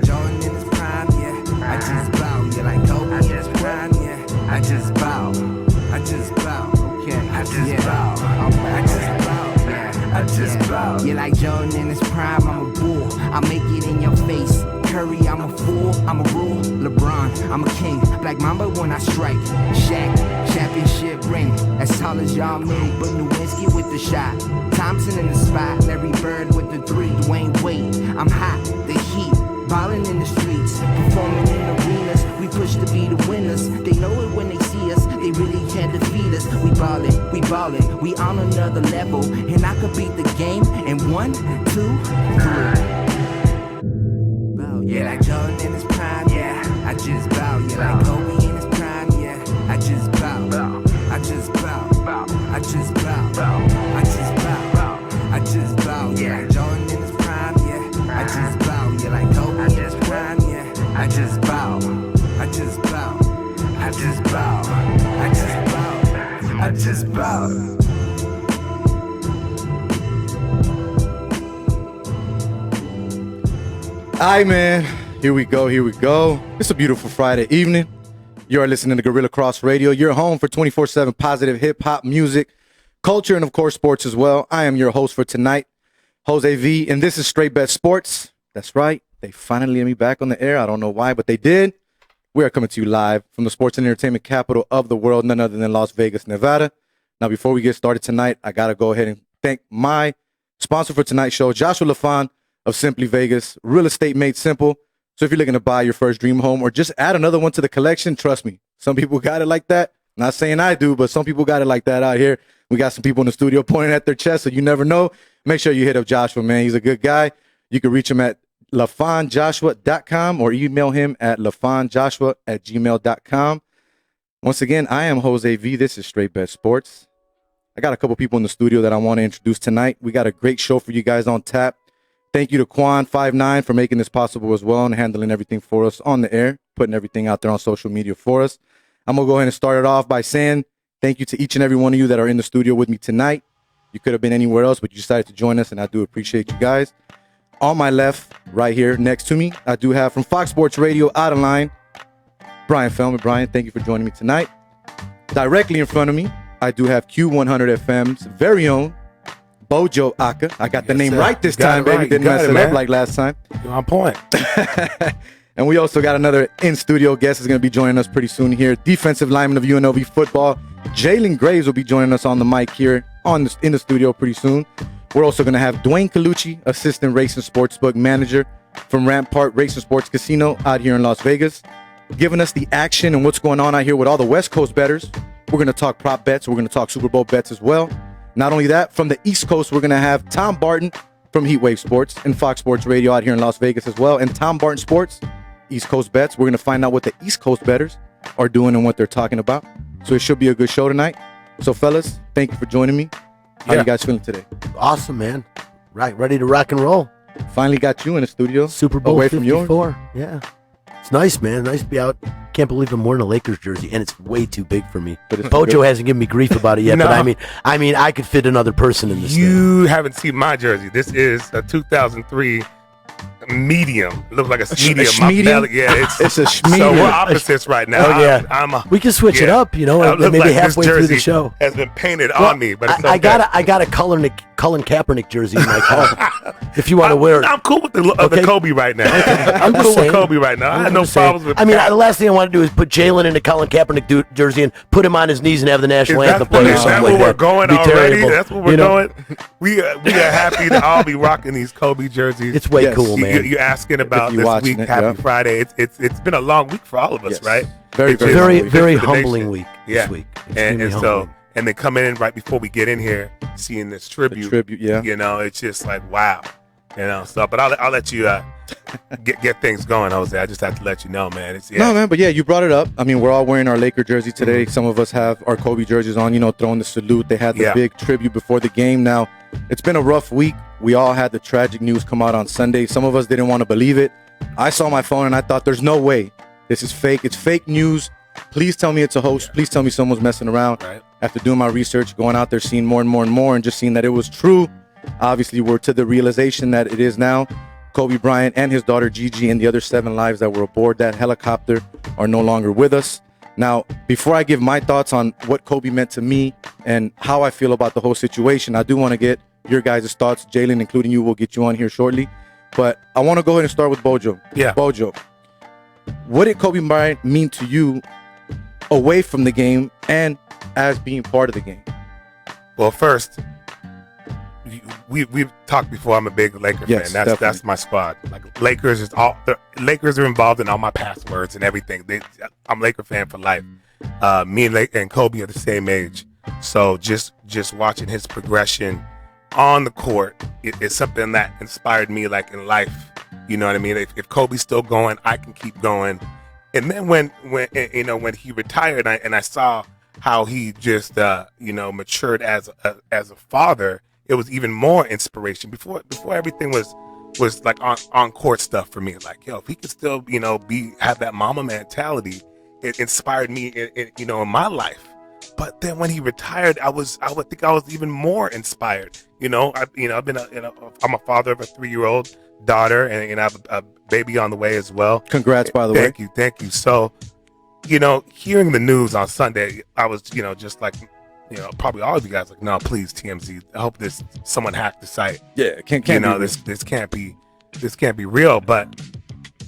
Jordan in his prime, yeah. I just bow, yeah, like Kobe in his prime, yeah. I just bow, I just bow, okay. I just bow, I just bow, yeah. I just bow. Yeah, like Jordan in his prime, I'm a bull. I make it in your face. Curry, I'm a fool, I'm a rule. LeBron, I'm a king. Black Mamba when I strike. Shaq, championship ring. As tall as y'all men, but Nowinski with the shot. Thompson in the spot. Larry Bird with the three. Dwayne Wade, I'm hot. The heat, ballin' in the streets, performing in arenas. We push to be the winners. They know it when they see us. They really can't defeat us. We ballin', we on another level. And I could beat the game in 1, 2, 3. Yeah, like Jordan in his prime, yeah. I just bow, yeah, like Kobe in his prime, yeah. I just bow, I just bow, I just bow, I just bow, I just bow, yeah, like Jordan in his prime, yeah. I just bow, yeah, like Kobe in his prime, yeah. I just bow, I just bow, I just bow, I just bow, I just bow. Alright, man, here we go. It's a beautiful Friday evening. You are listening to Gorilla Cross Radio, your home for 24/7 positive hip-hop music, culture, and of course sports as well. I am your host for tonight, Jose V, and this is Straight Bet Sports. That's right, they finally let me back on the air. I don't know why, but they did. We are coming to you live from the sports and entertainment capital of the world, none other than Las Vegas, Nevada. Now, before we get started tonight, I got to go ahead and thank my sponsor for tonight's show, Joshua LaFon of Simply Vegas, real estate made simple. So if you're looking to buy your first dream home or just add another one to the collection, trust me, some people got it like that. Not saying I do, but some people got it like that out here. We got some people in the studio pointing at their chest, so you never know. Make sure you hit up Joshua, man. He's a good guy. You can reach him at lafonjoshua.com or email him at lafonjoshua@gmail.com. Once again, I am Jose V. This is Straight Bet Sports. I got a couple people in the studio that I want to introduce tonight. We got a great show for you guys on tap. Thank you to Quan59 for making this possible as well and handling everything for us on the air, putting everything out there on social media for us. I'm going to go ahead and start it off by saying thank you to each and every one of you that are in the studio with me tonight. You could have been anywhere else, but you decided to join us, and I do appreciate you guys. On my left, right here next to me, I do have from Fox Sports Radio, out of line, Brian Feldman. Brian, thank you for joining me tonight. Directly in front of me, I do have Q100 FM's very own Bojo Aka. I got the name right this time, baby. Didn't mess it up like last time. You're on point. And we also got another in-studio guest is going to be joining us pretty soon here. Defensive lineman of UNLV football, Jalen Graves, will be joining us on the mic here in the studio pretty soon. We're also going to have Dwayne Colucci, assistant race and sportsbook manager from Rampart Race and Sports Casino out here in Las Vegas, giving us the action and what's going on out here with all the West Coast bettors. We're going to talk prop bets. We're going to talk Super Bowl bets as well. Not only that, from the East Coast, we're going to have Tom Barton from Heatwave Sports and Fox Sports Radio out here in Las Vegas as well. And Tom Barton Sports, East Coast Bets. We're going to find out what the East Coast bettors are doing and what they're talking about. So it should be a good show tonight. So, fellas, thank you for joining me. How you guys feeling today? Awesome, man. Right, ready to rock and roll. Finally got you in the studio. Super Bowl away 54. From yours. Yeah. It's nice, man. Nice to be out. Can't believe I'm wearing a Lakers jersey, and it's way too big for me. But Bojo hasn't given me grief about it yet, No. but I mean, I could fit another person in this thing. You haven't seen my jersey. This is a 2003 medium. It looks like a medium. Schmedium? Yeah, It's a so schmedium. we're opposites right now. Oh, yeah. We We can switch it up, you know, It looks maybe like halfway this through the jersey show. has been painted Well, on me, but it's okay. I got a Colin Kaepernick jersey in my car. If you want to wear it. I'm cool with the Okay. Kobe right now. I'm I'm just cool saying. with Kobe right now. I I'm have no just saying. problems with I mean, the last thing I want to do is put Jalen in a Colin Kaepernick jersey and put him on his knees and have the national anthem play or Is something that like where we're that. going Be already? terrible. That's where we're You know, going. We are happy to all be rocking these Kobe jerseys. It's way Yes. cool, man. You're asking about If you this watching week. it, Happy yeah. Friday. It's been a long week for all of us, Yes. right? Very, It's very just very, humbling. very good for the humbling nation. week Yeah. this week. And Extremely so humbling. and then coming in right before we get in here, seeing this tribute. Yeah. You know, it's just like wow. You know, so but I'll let you get things going, Jose. I just have to let you know, man. No, man, but yeah, you brought it up. I mean, we're all wearing our Laker jersey today. Some of us have our Kobe jerseys on, you know, throwing the salute. They had the Yeah. big tribute before the game. Now, it's been a rough week. We all had the tragic news come out on Sunday. Some of us didn't want to believe it. I saw my phone and I thought, there's no way. This is fake. It's fake news. Please tell me it's a hoax. Please tell me someone's messing around. Right. After doing my research, going out there, seeing more and more and more, and just seeing that it was true, obviously we're to the realization that it is now. Kobe Bryant and his daughter Gigi and the other 7 lives that were aboard that helicopter are no longer with us. Now, before I give my thoughts on what Kobe meant to me and how I feel about the whole situation, I do want to get your guys' thoughts. Jalen, including you, will get you on here shortly. But I want to go ahead and start with Bojo. Yeah. Bojo, what did Kobe Bryant mean to you away from the game and as being part of the game? Well, first, we've talked before. I'm a big Laker Yes, fan. That's my squad. Like Lakers is all. The Lakers are involved in all my passwords and everything. I'm a Laker fan for life. Me and Kobe are the same age, so just watching his progression on the court is something that inspired me, like in life. You know what I mean? If Kobe's still going, I can keep going. And then when he retired, and I saw how he just matured as a father, it was even more inspiration. Before everything was like on court stuff for me. Like, yo, if he could still have that mama mentality, it inspired me in my life. But then when he retired, I would think I was even more inspired. I'm a father of a 3-year-old daughter, and I have a baby on the way as well. Congrats, by the way. Thank you. So, hearing the news on Sunday, I was, just like, probably all of you guys like, no, please, TMZ. I hope someone hacked the site. Yeah, can't this can't be real. But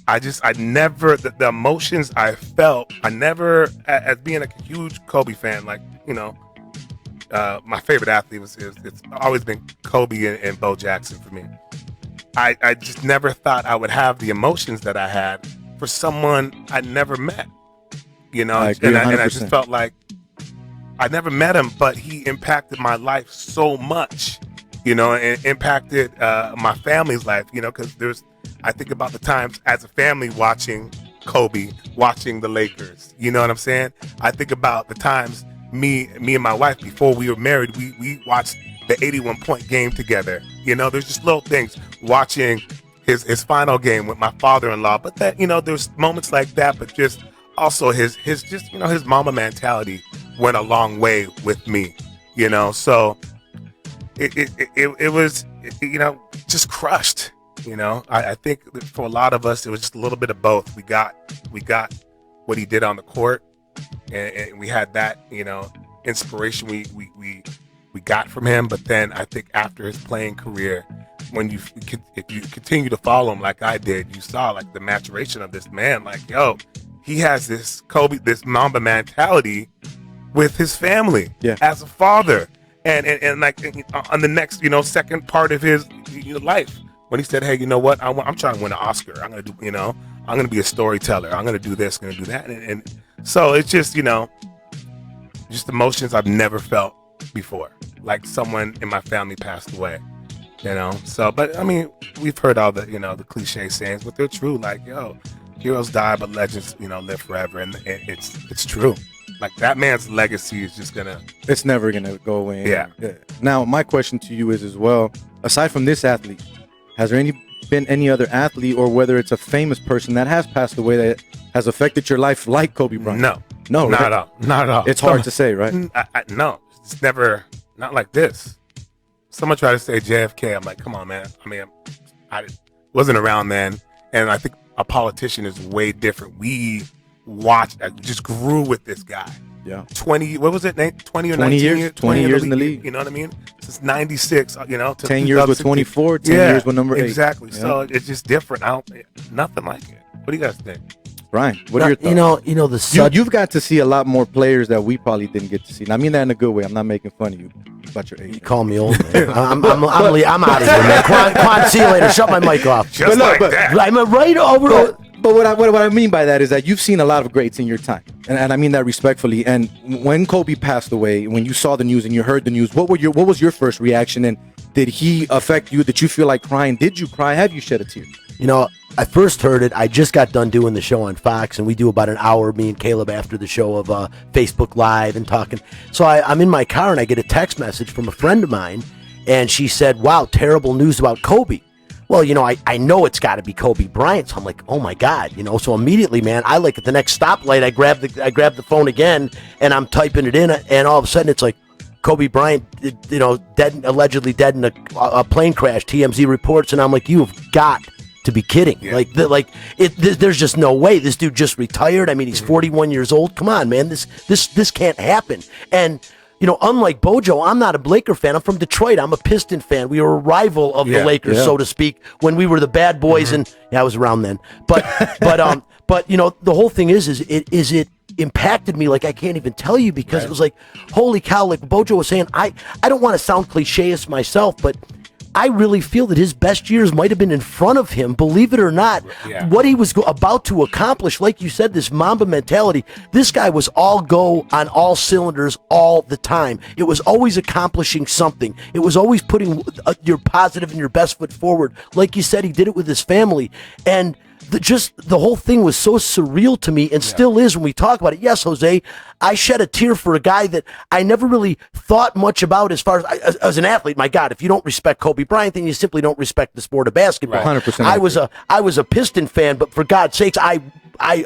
I never, the emotions I felt, as being a huge Kobe fan, like, my favorite athlete it's always been Kobe and Bo Jackson for me. I just never thought I would have the emotions that I had for someone I never met, I agree, and I just felt like I never met him, but he impacted my life so much, and impacted my family's life, because I think about the times as a family watching Kobe, watching the Lakers, you know what I'm saying? I think about the times me and my wife, before we were married, we watched the 81-point game together. There's just little things, watching his final game with my father-in-law, but that, there's moments like that, but just also his mama mentality went a long way with me, so it was, just crushed. I think for a lot of us, it was just a little bit of both. We got what he did on the court, and we had that, inspiration we got from him. But then I think after his playing career, if you continue to follow him like I did, you saw like the maturation of this man. Like, yo, he has this Mamba mentality with his family, as a father, and like on the next, second part of his life, when he said, hey, you know what, I'm trying to win an Oscar. I'm gonna do, I'm gonna be a storyteller. I'm gonna do this, gonna do that, and so it's just, just emotions I've never felt before. Like someone in my family passed away, So, but I mean, we've heard all the, the cliche sayings, but they're true. Like, yo, heroes die, but legends, live forever, and it's true. Like that man's legacy is just it's never gonna go away. Yeah. Now, my question to you is as well, aside from this athlete, has there been any other athlete, or whether it's a famous person that has passed away, that has affected your life like Kobe Bryant? No, not right? at all. It's hard to say, right? No, it's never, not like this. Someone tried to say JFK. I'm like, come on, man. I mean, I wasn't around then, and I think a politician is way different. We watched, I just grew with this guy. Yeah. 20, what was it, Nate? 20 or 20 19 years? 20 years in the league. You know what I mean? Since 96, to 10 years with 24, 10 years with number 8. Exactly. Yeah. So it's just different. Nothing like it. What do you guys think? Ryan, what are your thoughts? You've got to see a lot more players that we probably didn't get to see. And I mean that in a good way. I'm not making fun of you about your age. You call me old, man. I'm out of here, man. Quan, see you later. Shut my mic off. Just like that. I'm right over. But what I mean by that is that you've seen a lot of greats in your time, and I mean that respectfully. And when Kobe passed away, when you saw the news and you heard the news, what was your first reaction? And did he affect you? Did you feel like crying? Did you cry? Have you shed a tear? I first heard it. I just got done doing the show on Fox, and we do about an hour, me and Caleb, after the show of Facebook Live and talking. So I'm in my car, and I get a text message from a friend of mine, and she said, wow, terrible news about Kobe. Well, I know it's got to be Kobe Bryant. So I'm like, oh my God, So immediately, man, I like at the next stoplight, I grab the phone again, and I'm typing it in, and all of a sudden it's like Kobe Bryant, allegedly dead in a plane crash. TMZ reports, and I'm like, you've got to be kidding. Yeah. There's just no way. This dude just retired. I mean, he's 41 years old. Come on, man. This can't happen. And unlike Bojo, I'm not a Laker fan. I'm from Detroit. I'm a Piston fan. We were a rival of the Lakers, so to speak, when we were the bad boys. And I was around then. But the whole thing is it impacted me like I can't even tell you, because it was like, holy cow, like Bojo was saying, I don't want to sound cliche-ish myself, but I really feel that his best years might have been in front of him, believe it or not. Yeah. What he was about to accomplish, like you said, this Mamba mentality, this guy was all go on all cylinders all the time. It was always accomplishing something. It was always putting your positive and your best foot forward. Like you said, he did it with his family. And the whole thing was so surreal to me, and still is when we talk about it. Yes, Jose, I shed a tear for a guy that I never really thought much about as far as an athlete. My God, if you don't respect Kobe Bryant, then you simply don't respect the sport of basketball. 100%. I was a Piston fan, but for God's sakes, I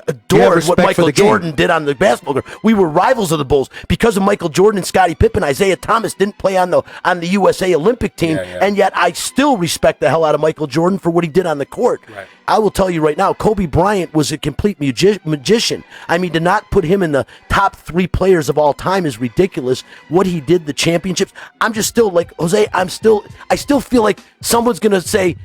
adored what Michael Jordan did on the basketball court. We were rivals of the Bulls because of Michael Jordan and Scottie Pippen. Isaiah Thomas didn't play on the USA Olympic team, and yet I still respect the hell out of Michael Jordan for what he did on the court. Right. I will tell you right now, Kobe Bryant was a complete magician. I mean, to not put him in the top 3 players of all time is ridiculous. What he did, the championships, I'm just still like, Jose, I still feel like someone's going to say,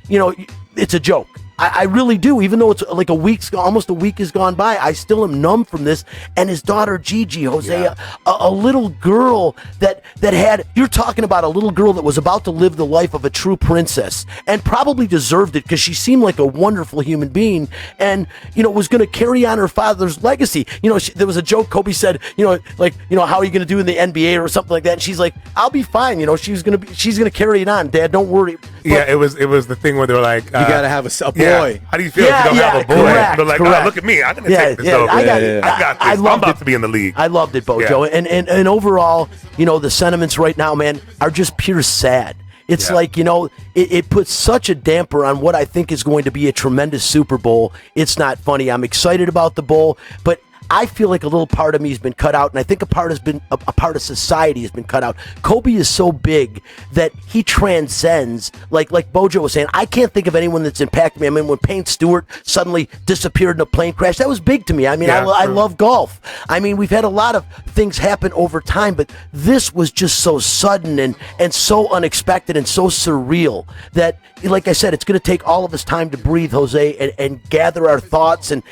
it's a joke. I really do, even though it's like almost a week has gone by. I still am numb from this. And his daughter Gigi, Jose, a little girl that had, you're talking about a little girl that was about to live the life of a true princess and probably deserved it because she seemed like a wonderful human being and, was going to carry on her father's legacy. There was a joke Kobe said, how are you going to do in the NBA or something like that? And she's like, I'll be fine. She's going to carry it on, Dad. Don't worry. But, it was the thing where they were like, you got to have a boy. How do you feel if you don't have a boy? Correct, they're like, correct. look at me. I'm going to take this over. I got this. I'm about to be in the league. I loved it, Bojo. And overall, the sentiments right now, man, are just pure sad. It's like, it puts such a damper on what I think is going to be a tremendous Super Bowl. It's not funny. I'm excited about the bowl, but I feel like a little part of me has been cut out, and I think a part of society has been cut out. Kobe is so big that he transcends, like Bojo was saying, I can't think of anyone that's impacted me. I mean, when Payne Stewart suddenly disappeared in a plane crash, that was big to me. I mean, I love golf. I mean, we've had a lot of things happen over time, but this was just so sudden and so unexpected and so surreal that, like I said, it's going to take all of us time to breathe, Jose, and gather our thoughts, and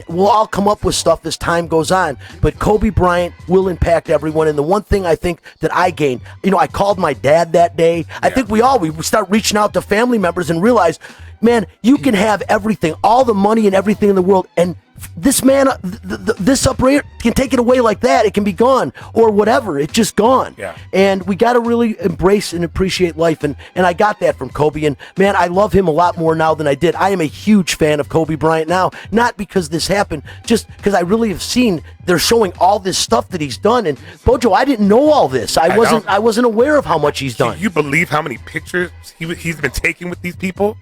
we'll all come up with stuff this time goes on. But Kobe Bryant will impact everyone. And the one thing I think that I gained, I called my dad that day. I think we start reaching out to family members and realize, man, you can have everything, all the money and everything in the world, and this man, this operator can take it away like that. It can be gone or whatever. It's just gone. Yeah. And we got to really embrace and appreciate life. And I got that from Kobe. And man, I love him a lot more now than I did. I am a huge fan of Kobe Bryant now, not because this happened, just because I really have seen they're showing all this stuff that he's done. And Bojo, I didn't know all this. I wasn't aware of how much he's done. Do you believe how many pictures he's been taking with these people?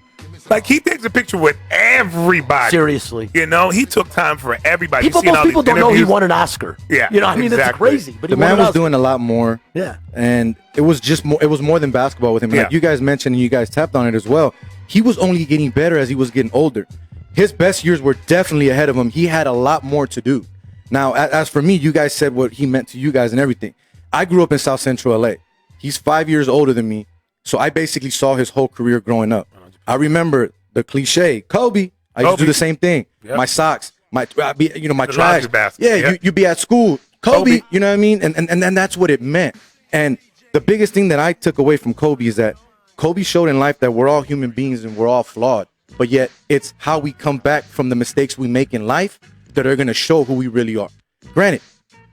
Like, he takes a picture with everybody. Seriously. He took time for everybody. Most people don't know he won an Oscar. Yeah. It's crazy. But the man was doing a lot more. Yeah. And it was more than basketball with him. Like you guys mentioned, and you guys tapped on it as well. He was only getting better as he was getting older. His best years were definitely ahead of him. He had a lot more to do. Now, as for me, you guys said what he meant to you guys and everything. I grew up in South Central LA. He's 5 years older than me. So I basically saw his whole career growing up. I remember the cliche, Kobe. I used to do the same thing. Yep. My socks, my trash. Yeah, you be at school, Kobe. You know what I mean? And then that's what it meant. And the biggest thing that I took away from Kobe is that Kobe showed in life that we're all human beings and we're all flawed. But yet it's how we come back from the mistakes we make in life that are going to show who we really are. Granted,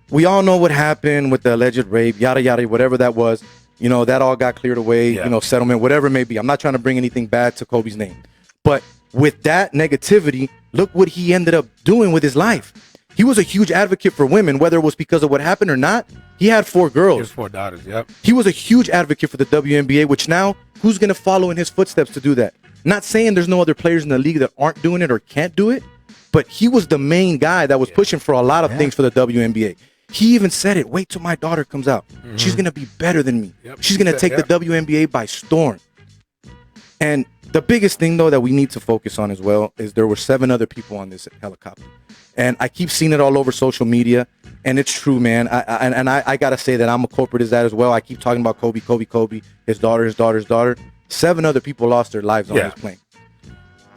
we all know what happened with the alleged rape, yada, yada, whatever that was. That all got cleared away, settlement, whatever it may be. I'm not trying to bring anything bad to Kobe's name. But with that negativity, look what he ended up doing with his life. He was a huge advocate for women, whether it was because of what happened or not. He had 4 girls. He has 4 daughters, yep. He was a huge advocate for the WNBA, which now, who's going to follow in his footsteps to do that? Not saying there's no other players in the league that aren't doing it or can't do it, but he was the main guy that was pushing for a lot of things for the WNBA. He even said it, wait till my daughter comes out. Mm-hmm. She's going to be better than me. Yep. She's going to take the WNBA by storm. And The biggest thing though that we need to focus on as well is there were 7 other people on this helicopter, and I keep seeing it all over social media, and it's true, man. I gotta say that I'm a corporate as that as well. I keep talking about Kobe, his daughter. 7 other people lost their lives on this plane.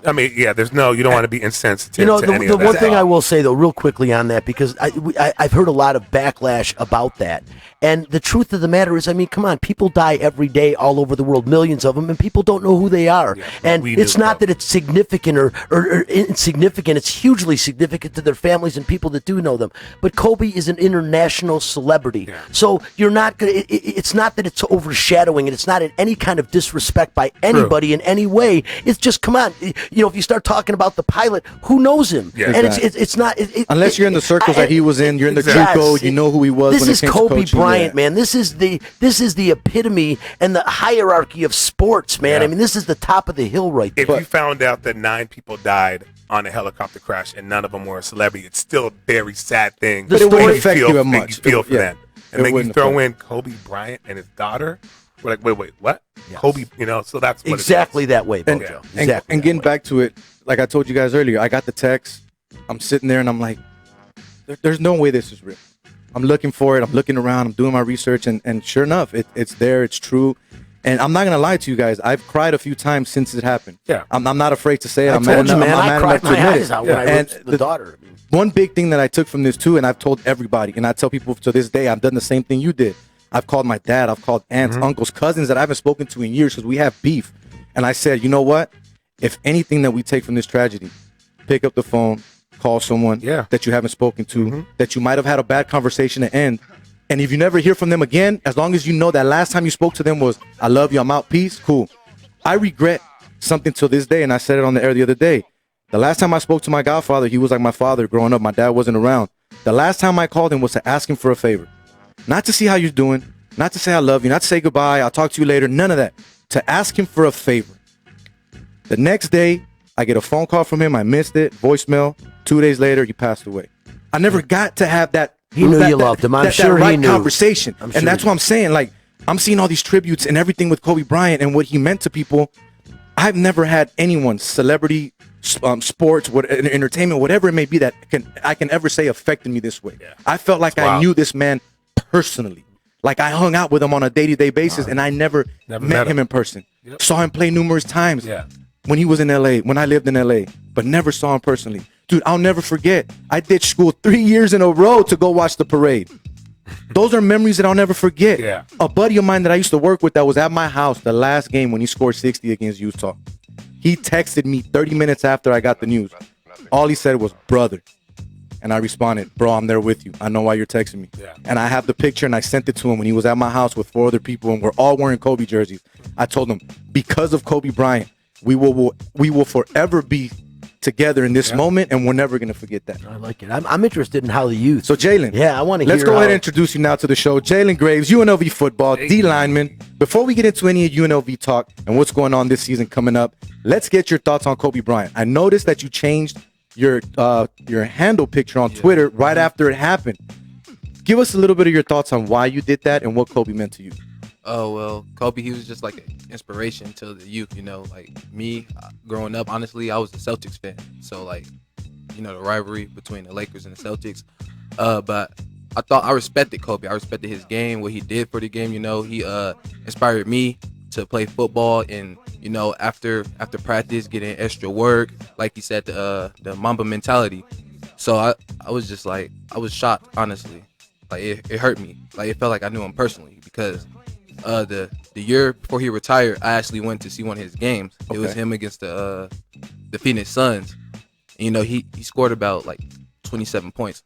I mean, yeah, you don't want to be insensitive You know, to any of the that. one thing I will say, though, real quickly on that, because I've heard a lot of backlash about that. And the truth of the matter is, I mean, come on, people die every day all over the world, millions of them, and people don't know who they are. Yeah, and we it's do, not though. that it's significant or insignificant. It's hugely significant to their families and people that do know them. But Kobe is an international celebrity. Yeah. So you're not going to, it's not that it's overshadowing it. It's not in any kind of disrespect by anybody in any way. It's just, come on, you know, if you start talking about the pilot, who knows him? Yeah. And Exactly. it's not. Unless you're in the circles that he was in, you're in the Exactly. JUCO, you know who he was. This when it is came to Kobe coaching, Bryant, yeah. man. This is the epitome and the hierarchy of sports, man. Yeah. I mean, this is the top of the hill right there. If you found out that 9 people died on a helicopter crash and none of them were a celebrity, it's still a very sad thing. But it wouldn't Make affect you feel, as make much. you feel It- for yeah. them. It And then you wouldn't throw affect. in Kobe Bryant and his daughter. We're like, wait, what? Kobe, you know, so that's what Exactly it is. that way, And, Bojo. and, Exactly. and that getting way. back to it, like I told you guys earlier, I got the text. I'm sitting there and I'm like, there's no way this is real. I'm looking for it. I'm looking around. I'm doing my research. And sure enough, it's there. It's true. And I'm not going to lie to you guys. I've cried a few times since it happened. Yeah. I'm not afraid to say it. I I'm told you, man. I'm I mad cried enough to my admit eyes it. out when I And wrote the daughter. I mean, one big thing that I took from this too, and I've told everybody, and I tell people to this day, I've done the same thing you did. I've called my dad, I've called aunts, uncles, cousins that I haven't spoken to in years because we have beef. And I said, you know what? If anything that we take from this tragedy, pick up the phone, call someone that you haven't spoken to, that you might have had a bad conversation to end. And if you never hear from them again, as long as you know that last time you spoke to them was, I love you, I'm out, peace, cool. I regret something till this day, and I said it on the air the other day. The last time I spoke to my godfather, he was like my father growing up. My dad wasn't around. The last time I called him was to ask him for a favor. Not to see how you're doing, not to say I love you, not to say goodbye, I'll talk to you later, none of that. To ask him for a favor. The next day, I get a phone call from him. I missed it, voicemail. 2 days later, he passed away. I never got to have that. He knew you loved him. I'm sure he right knew. conversation. I'm sure And that's he what I'm saying. Like, I'm seeing all these tributes and everything with Kobe Bryant and what he meant to people. I've never had anyone, celebrity, sports, entertainment, whatever it may be, that I can ever say affected me this way. Yeah. I felt like I knew this man personally. Like I hung out with him on a day-to-day basis, and I never met him in person. Yep. Saw him play numerous times Yeah. when he was in LA, when I lived in LA, but never saw him personally. Dude, I'll never forget. I ditched school 3 years in a row to go watch the parade. Those are memories that I'll never forget. Yeah. A buddy of mine that I used to work with that was at my house the last game when he scored 60 against Utah. He texted me 30 minutes after I got the news. All he said was, brother. And I responded, bro, I'm there with you. I know why you're texting me. Yeah. And I have the picture and I sent it to him when he was at my house with 4 other people and we're all wearing Kobe jerseys. I told him, because of Kobe Bryant, we will forever be together in this moment, and we're never going to forget that. I like it. I'm interested in how the youth. So, Jalen. Yeah, I want to hear. Let's go ahead how- and introduce you now to the show. Jalen Graves, UNLV football, D lineman. Before we get into any UNLV talk and what's going on this season coming up, let's get your thoughts on Kobe Bryant. I noticed that you changed your handle picture on Twitter right after it happened. Give us a little bit of your thoughts on why you did that and what Kobe meant to you. Oh, well, Kobe, he was just like an inspiration to the youth, you know, like me growing up, honestly, I was a Celtics fan. So like, you know, the rivalry between the Lakers and the Celtics. But I respected Kobe. I respected his game, what he did for the game. You know, he inspired me to play football and, you know, after practice, getting extra work, like he said, the Mamba mentality. So I was just like, I was shocked, honestly. Like it hurt me. Like it felt like I knew him personally because the year before he retired, I actually went to see one of his games. It was him against the Phoenix Suns. And, you know, he scored about like 27 points.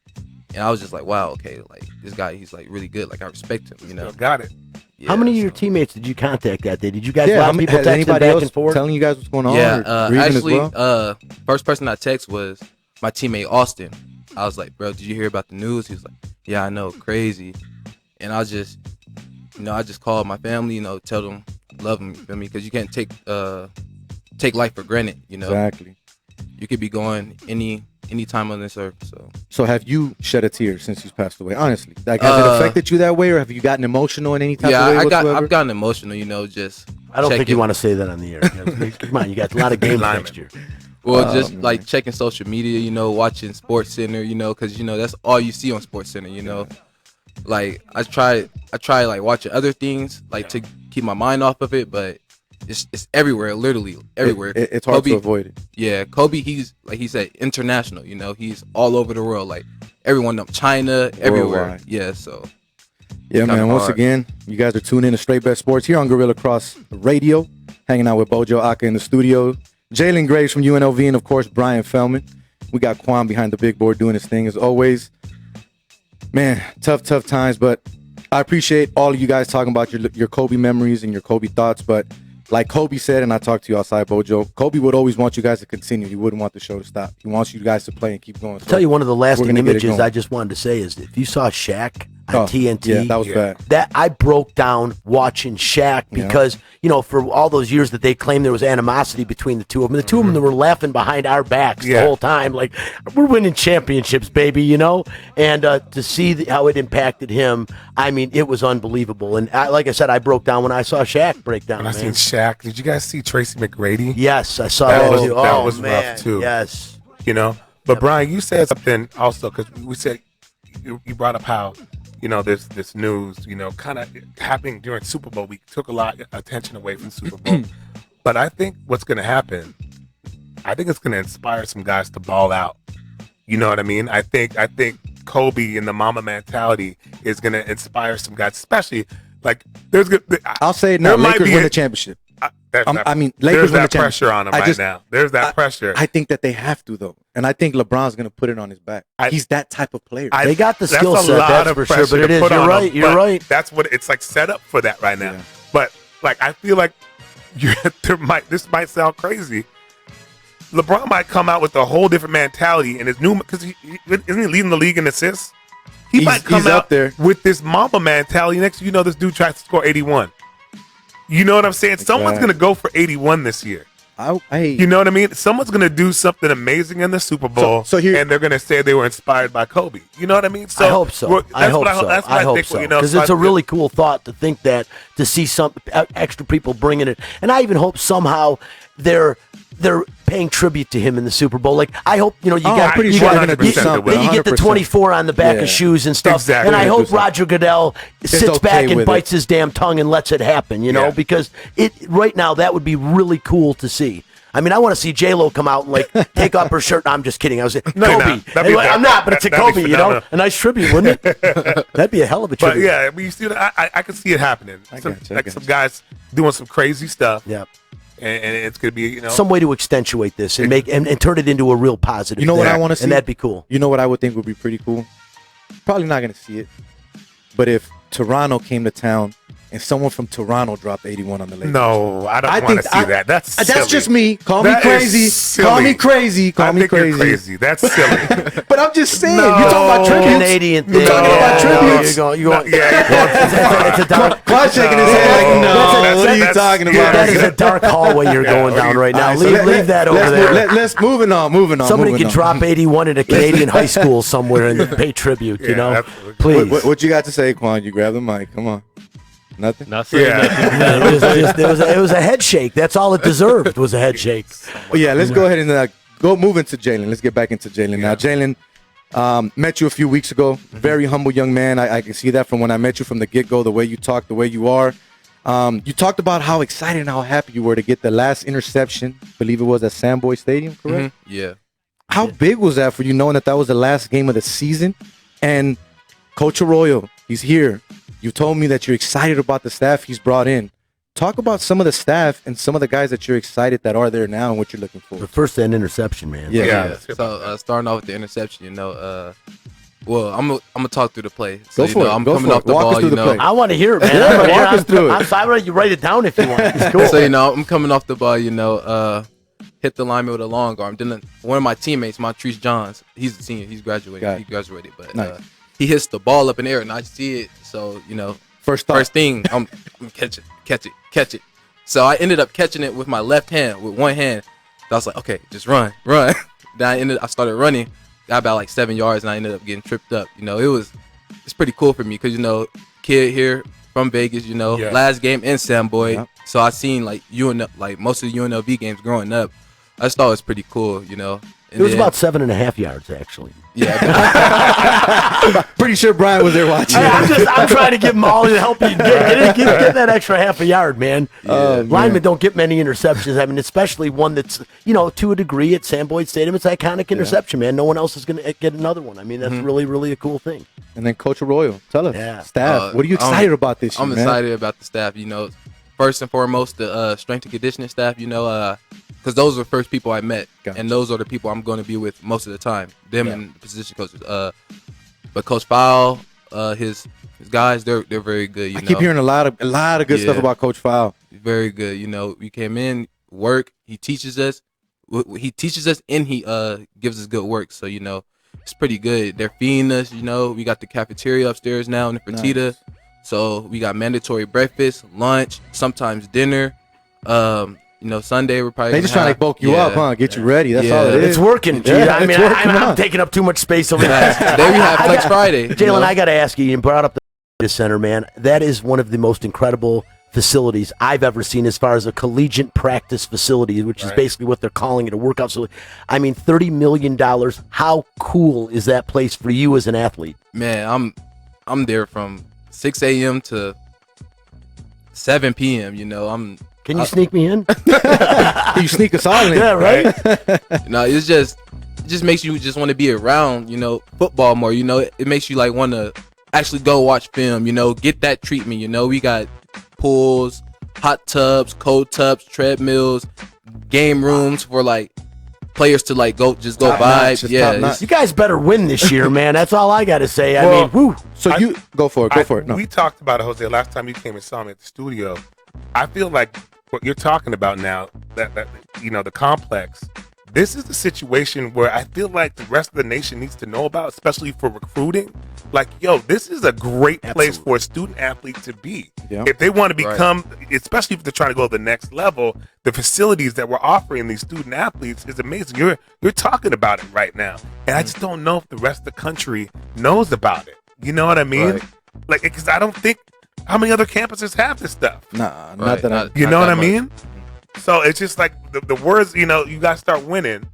And I was just like, wow, okay, like this guy, he's like really good. Like I respect him, you know. Got it. Yeah, How many of so- your teammates did you contact that day? Did you guys? Yeah, a lot of people has texting anybody back else and forth. telling you guys what's going on? Yeah, or grieving actually, as well? first person I text was my teammate Austin. I was like, bro, did you hear about the news? He was like, yeah, I know, crazy. And I just, you know, I just called my family, you know, tell them I love them, you feel me? Because you can't take life for granted, you know. Exactly. You could be going any time on this earth, so. So have you shed a tear since he's passed away? Honestly, like has it affected you that way, or have you gotten emotional in any type of way Yeah, whatsoever? I've gotten emotional, you know, just I don't think checking- you want to say that on the air. Come on, you got a lot of games Lineman. next year. Well, just like checking social media, you know, watching Sports Center, you know, because you know that's all you see on Sports Center, you know. Like I try like watching other things, like to keep my mind off of it, but it's everywhere, literally everywhere. It's hard to avoid it. Yeah, Kobe, he's like he said, international. You know, he's all over the world. Like everyone, China, everywhere. Worldwide. Yeah, so Yeah, Kinda man. Once hard. again, you guys are tuned in to Straight Bet Sports here on Gorilla Cross Radio, hanging out with Bojo Aka in the studio, Jalen Graves from UNLV, and of course Brian Feldman. We got Quan behind the big board doing his thing as always. Man, tough times, but I appreciate all of you guys talking about your Kobe memories and your Kobe thoughts. But like Kobe said, and I talked to you outside, Bojo, Kobe would always want you guys to continue. He wouldn't want the show to stop. He wants you guys to play and keep going. I'll tell you one of the We're lasting gonna get it images going. I just wanted to say is if you saw Shaq on Oh, TNT, yeah, that was bad. that I broke down watching Shaq because, you know, for all those years that they claimed there was animosity between the two of them, the two of them were laughing behind our backs the Yeah. whole time. Like, we're winning championships, baby, you know? And to see how it impacted him, I mean, it was unbelievable. And like I said, I broke down when I saw Shaq break down, When I man. seen Shaq, did you guys see Tracy McGrady? Yes, I saw That that, was- too. that Oh, was rough, man, too. Yes. You know, but Brian, you said something also because we said you brought up how you know this news, you know, kind of happening during Super Bowl week took a lot of attention away from Super Bowl. But I think what's going to happen, I think it's going to inspire some guys to ball out. You know what I mean? I think Kobe and the Mamba mentality is going to inspire some guys, especially like there's good. I'll say it now. There might Lakers be win a- the championship. There's I mean, Lakers there's win the that pressure championship. on him I right just- now. There's that pressure. I think that they have to though, and I think LeBron's gonna put it on his back. I- He's that type of player. They got the that's skill a set, lot that's of for sure, pressure but it to is. put You're on right, them, you're but right. That's what it's like set up for that right now. Yeah. But like I feel like this might sound crazy. LeBron might come out with a whole different mentality and his new because isn't he leading the league in assists? He might come he's out up there. with this Mamba mentality. Next, thing you know, this dude tries to score 81. You know what I'm saying? Someone's Exactly. gonna go for 81 this year. Hey, You know what I mean? Someone's gonna do something amazing in the Super Bowl, so here- and they're gonna say they were inspired by Kobe. You know what I mean? I hope so. we're- I hope what so. That's what I hope think, so. you know, Because so it's a I- really cool thought to think that, to see some extra people bringing it. And I even hope somehow they're paying tribute to him in the Super Bowl. Like, I hope, you know, you Oh, got I'm pretty you sure got- they're gonna do you- something. that you get the 100%. 24 on the back Yeah. of shoes and stuff. Exactly. And I They're gonna hope do something. Roger Goodell sits okay back and with it. bites his damn tongue and lets it happen, you know, Yeah. because right now that would be really cool to see. I mean, I want to see J-Lo come out and like take off her shirt. No, I'm just kidding. I was saying, No, you're Kobe. not. That'd be- I'm not, but it's a that'd be Kobe, you know? phenomenal. A nice tribute, wouldn't it? That'd be a hell of a But tribute. yeah, I mean, you see, I can see it happening. I Some, got you, I like got some you. guys doing some crazy stuff, Yeah. and it's gonna be, you know, Some way to accentuate this and make and turn it into a real positive. You know what thing. I want to see? And that'd be cool. You know what I would think would be pretty cool? Probably not going to see it. But if Toronto came to town and someone from Toronto dropped 81 on the Lakers. no, I don't want to see that. That's silly. just me. Call That me is crazy. silly. Call me crazy. Call I me think you're crazy. crazy. That's silly. But I'm just saying. No. You're talking about tributes. Canadian thing. You're talking about Yeah, no, tributes. you're going, yeah, it's a dark. Quad shaking his head like, no. That's- What are you that's- talking yeah, about? That is a dark hallway you're going what down are you- right now. All right, so Leave that over let's there. Let's moving on. Somebody moving could on. drop 81 at a Canadian high school somewhere and pay tribute. You Yeah, know, absolutely. please. What you got to say, Quan? You grab the mic. Come on. Nothing. Nothing. Yeah. It was a head shake. That's all it deserved was a head shake. Well, yeah, let's go ahead and move into Jalen. Let's get back into Jalen now. Jalen, met you a few weeks ago. Very humble young man. I can see that from when I met you from the get-go, the way you talk, the way you are. You talked about how excited and how happy you were to get the last interception. I believe it was at Sandboy Stadium, correct? yeah. How big was that for you, knowing that was the last game of the season? And Coach Arroyo, he's here. You told me that you're excited about the staff he's brought in. Talk about some of the staff and some of the guys that you're excited that are there now and what you're looking for. The first and interception, man. Yeah. Yeah. Yeah. So starting off with the interception, you know, well, I'm gonna talk through the play. So Go you for know, it. I'm Go coming for it. off the Walk us ball, through you the know. play. I want to hear it, man. Yeah, walk us through it. I'm let you write it down if you want. It's cool. So you know, I'm coming off the ball, you know, hit the lineman with a long arm. Then one of my teammates, Montrese Johns, he's a senior, he's graduated. Got it. He graduated, but Nice. he hits the ball up in the air, and I see it. So you know, First thought. first thing, I'm catch it. So I ended up catching it with my left hand, with one hand. I was like, okay, just run. Then I started running, got about like 7 yards, and I ended up getting tripped up. You know, it's pretty cool for me because you know, kid here from Vegas, you know, Yeah. last game in Samboy, Yep. So I seen like most of the UNLV games growing up. I just thought it was pretty cool, you know. And It was then- about 7.5 yards, actually. yeah. Pretty sure Brian was there watching. I'm trying to give him all the help you can get that extra half a yard, man. Linemen don't get many interceptions. I mean, especially one that's, to a degree at Sam Boyd Stadium, it's iconic interception, man. No one else is going to get another one. I mean, that's really, really a cool thing. And then Coach Arroyo, tell us, Yeah. staff, what are you excited about this year, I'm man? excited about the staff. You know, first and foremost, the strength and conditioning staff. You know, because those are the first people I met, Gotcha. and those are the people I'm going to be with most of the time. Them and the position coaches. But Coach Fowl, his guys, they're very good. You I know, keep hearing a lot of good stuff Yeah. about Coach Fowl. very good. You know, we came in, work. He teaches us. And he gives us good work. So you know, it's pretty good. They're feeding us. You know, we got the cafeteria upstairs now in the Fertitta. Nice. So we got mandatory breakfast, lunch, sometimes dinner. You know, Sunday we're probably They gonna just trying have- to bulk you up, huh? Get you ready. That's Yeah. all it is. It's working, G. Yeah, I mean, it's working, I'm huh? taking up too much space over Yeah. there. Today we have Flex Friday. Jalen, you know? I got to ask you, you brought up the center, man. That is one of the most incredible facilities I've ever seen as far as a collegiate practice facility, which is basically what they're calling it, a workout facility. I mean, $30 million. How cool is that place for you as an athlete? Man, I'm there from 6 a.m. to 7 p.m. You know, Can you sneak me in? Can you sneak us all in? Yeah, right? No, it just makes you just want to be around, you know, football more. You know, it makes you like want to actually go watch film. You know, get that treatment. You know, we got pools, hot tubs, cold tubs, treadmills, game rooms for like players to like go Top vibe. notch, it's Yeah, top notch. You guys better win this year, man. That's all I got to say. I Well, mean, whew. So you go for it. Go for it. No. We talked about it, Jose, last time you came and saw me at the studio. I feel like what you're talking about now, that the complex, this is the situation where I feel like the rest of the nation needs to know about, especially for recruiting. Like, yo, this is a great place for a student athlete to be. Yeah. If they want to become, especially if they're trying to go to the next level, the facilities that we're offering these student athletes is amazing. You're talking about it right now. And I just don't know if the rest of the country knows about it. You know what I mean? Right. Like, because I don't think, how many other campuses have this stuff? Nah, not Right, that I. not- You know what that I much. mean? So it's just like the words, you know, you got to start winning.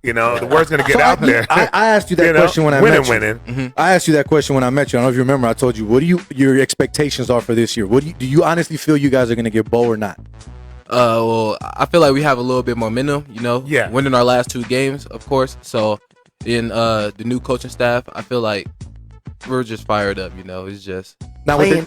You know, the word's going to get So out there. I asked you that You know, question when I winning, met you. winning. I asked you that question when I met you. I don't know if you remember. I told you, what do your expectations are for this year? What do you honestly feel you guys are going to get bowl or not? Well, I feel like we have a little bit more momentum, you know. Yeah. Winning our last 2 games, of course. So, in the new coaching staff, I feel like we're just fired up. You know, it's just Now Playing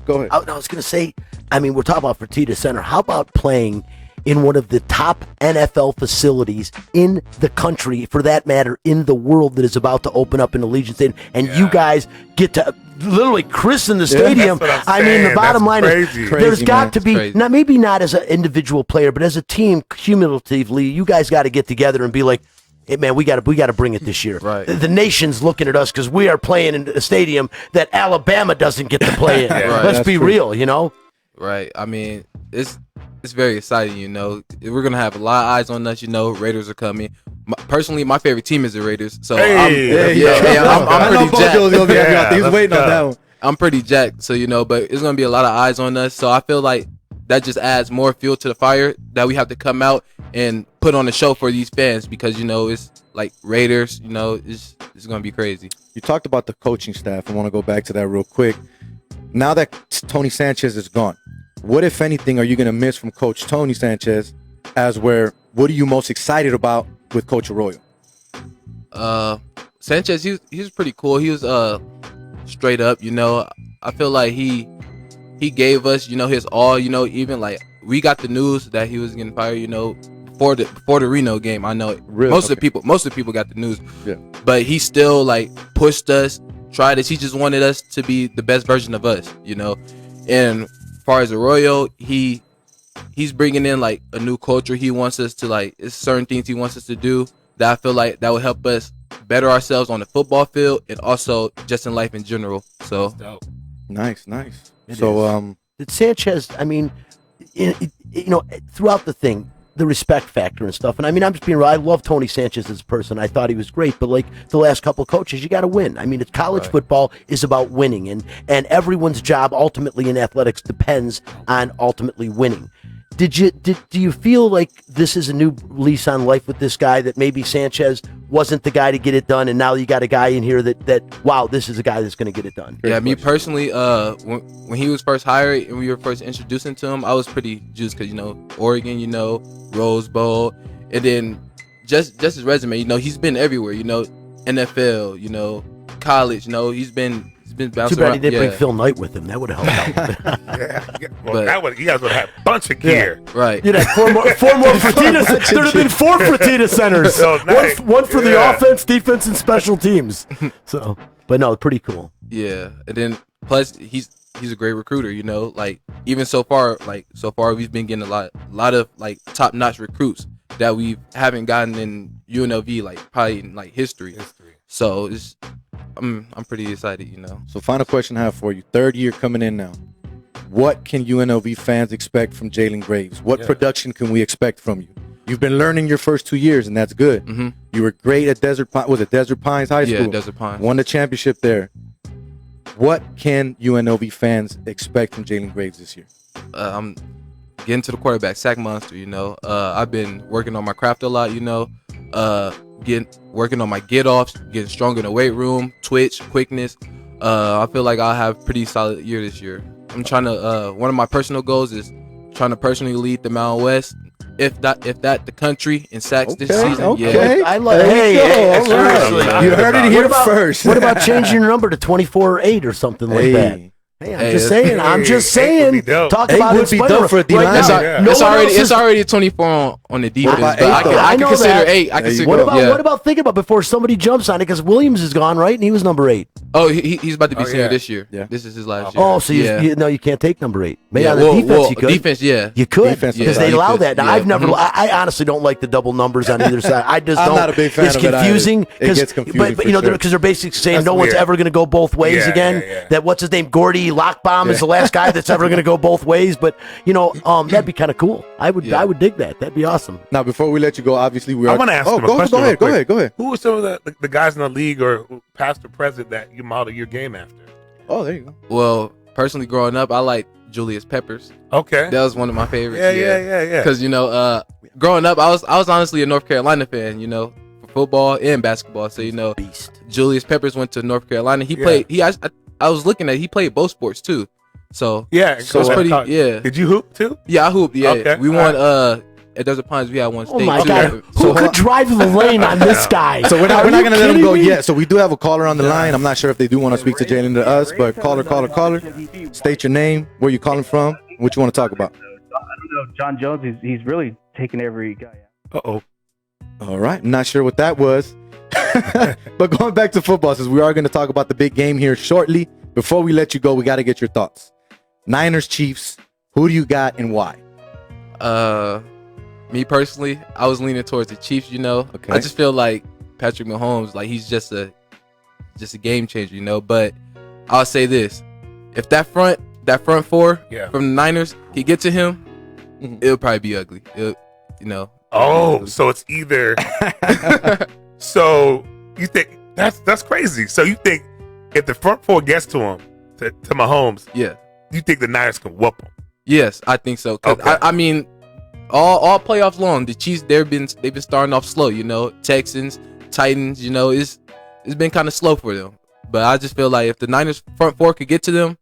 go ahead. I was going to say, I mean, we're talking about Fertitta Center. How about playing in one of the top NFL facilities in the country, for that matter, in the world, that is about to open up in Allegiant Stadium, and you guys get to literally christen the stadium. That's what I'm I mean, the saying. bottom That's line crazy. is Crazy, there's got man. to be, Crazy. maybe not as an individual player, but as a team, cumulatively, you guys got to get together and be like, hey, man, we got to bring it this year. Right. The nation's looking at us because we are playing in a stadium that Alabama doesn't get to play in. Right. Let's That's be true. real, you know? right. I mean, it's very exciting. You know, we're gonna have a lot of eyes on us. You know, Raiders are coming. Personally, my favorite team is the Raiders. So Hey, I'm I know pretty Bojo's jacked. gonna be happy about that. He's let's waiting on go. that one. I'm pretty jacked. So you know, but it's gonna be a lot of eyes on us. So I feel like that just adds more fuel to the fire that we have to come out and put on a show for these fans, because you know it's like Raiders. You know, it's gonna be crazy. You talked about the coaching staff. I want to go back to that real quick. Now that Tony Sanchez is gone, what, if anything, are you going to miss from Coach Tony Sanchez? What are you most excited about with Coach Arroyo? Sanchez, he was pretty cool. He was straight up. You know, I feel like he gave us, you know, his all. You know, even like we got the news that he was getting fired. You know, before the Reno game. I know Really? most of Okay. the people got the news. Yeah. But he still like pushed us, tried us. He just wanted us to be the best version of us. You know, and as far as Arroyo, he's bringing in like a new culture. He wants us to like, it's certain things he wants us to do that I feel like that will help us better ourselves on the football field and also just in life in general. So Dope. Nice. It So, Did Sanchez, I mean, throughout the thing, the respect factor and stuff. And I mean, I'm just being real. I love Tony Sanchez as a person. I thought he was great, but like the last couple of coaches, you got to win. I mean, it's college football is about winning, and everyone's job ultimately in athletics depends on ultimately winning. Do you feel like this is a new lease on life with this guy, that maybe Sanchez wasn't the guy to get it done, and now you got a guy in here that wow, this is a guy that's going to get it done? Yeah, me personally, when he was first hired and we were first introducing to him, I was pretty juiced because, you know, Oregon, you know, Rose Bowl, and then just his resume, you know, he's been everywhere, you know, NFL, you know, college, you know, he's been bouncing Too bad around. he didn't bring Phil Knight with him. That would have helped out. Well, you guys would have had a bunch of gear. Right. You'd have four more Fertitta. There'd have been 4 Fertitta centers. So nice. One for the offense, defense, and special teams. So, but no, pretty cool. Yeah, and then plus he's a great recruiter, you know. Like even so far we've been getting a lot of like top notch recruits that we haven't gotten in UNLV like probably in like history. So I'm pretty excited, you know. So final question I have for you. 3rd year coming in now. What can UNLV fans expect from Jalen Graves? What production can we expect from you? You've been learning your first 2 years, and that's good. Mm-hmm. You were great at Desert Pines High School? Yeah, Desert Pines. Won the championship there. What can UNLV fans expect from Jalen Graves this year? I'm getting to the quarterback, sack monster, you know. I've been working on my craft a lot, you know. Working on my get-offs, getting stronger in the weight room, twitch, quickness. I feel like I'll have a pretty solid year this year. I'm trying to, one of my personal goals is trying to personally lead the Mountain West. If that the country in sacks this season. Okay. Yeah. I love. There you go. Hey, All seriously. right. You heard it here first. What about changing your number to 24-8 or something like that? Hey, I'm just saying. I'm just Eight would be saying. dope. Talk Eight about would it. be dope for a D-line. Right now, Yeah. no It's one else already is- it's already a 24 on the defense, about but eight, I though? can know consider that. 8. I There you consider go. What about think about before somebody jumps on it, because Williams is gone, right? And he was number 8. Oh, he's about to be Oh, senior yeah. this year. Yeah. This is his last year. Oh, so you can't take number 8. Maybe on the well, defense you could. Defense, yeah. You could, Defense, because yeah. they allow Defense, that. Now, yeah. I've never. Mhm. I honestly don't like the double numbers on either side. I just I'm don't. not a big fan it's of it either. confusing. It gets confusing But for you know, sure. because they're basically saying That's no one's weird. ever going to go both ways Yeah, again. yeah, yeah. That what's his name, Gordy Lockbaum is the last guy that's ever going to go both ways. But you know, that'd be kind of cool. I would dig that. That'd be awesome. Now, before we let you go, obviously we are. I want to ask him a go question. ahead. real quick. Go ahead. Who are some of the guys in the league or past or present that you model your game after? Oh, there you go. Well, personally, growing up, I like Julius Peppers. Okay. That was one of my favorites. Yeah. Because you know, growing up, I was honestly a North Carolina fan. You know, for football and basketball. So you know, Beast. Julius Peppers went to North Carolina. He Yeah. played. I was looking at. He played both sports too. So Yeah. So it's pretty. Yeah. Did you hoop too? Yeah, I hooped. Yeah, Okay, we all won. At Desert Pines, we had one Oh state. my too. God! So Who hold could on. drive the lane on this guy? So we're not Are going you to let him kidding go me? yet. So we do have a caller on the line. I'm not sure if they do want to speak to Jalen to us, but caller. State your name, where you calling from, what you want to talk about. I don't know. John Jones, he's really taking every guy out. Uh-oh. All right. Not sure what that was. But going back to football, since we are going to talk about the big game here shortly, before we let you go, we got to get your thoughts. Niners, Chiefs, who do you got and why? Me personally, I was leaning towards the Chiefs. You know, Okay. I just feel like Patrick Mahomes, like he's just a game changer. You know, but I'll say this: if that front four Yeah. from the Niners, he get to him, Mhm. it'll probably be ugly. You know. Oh, so it's either. So you think that's crazy? So you think if the front four gets to him, to Mahomes, Yeah. you think the Niners can whoop him? Yes, I think so. 'Cause Okay. I mean, all playoffs long, the Chiefs they've been starting off slow. You know, Texans, Titans. You know, it's been kind of slow for them. But I just feel like if the Niners front four could get to them,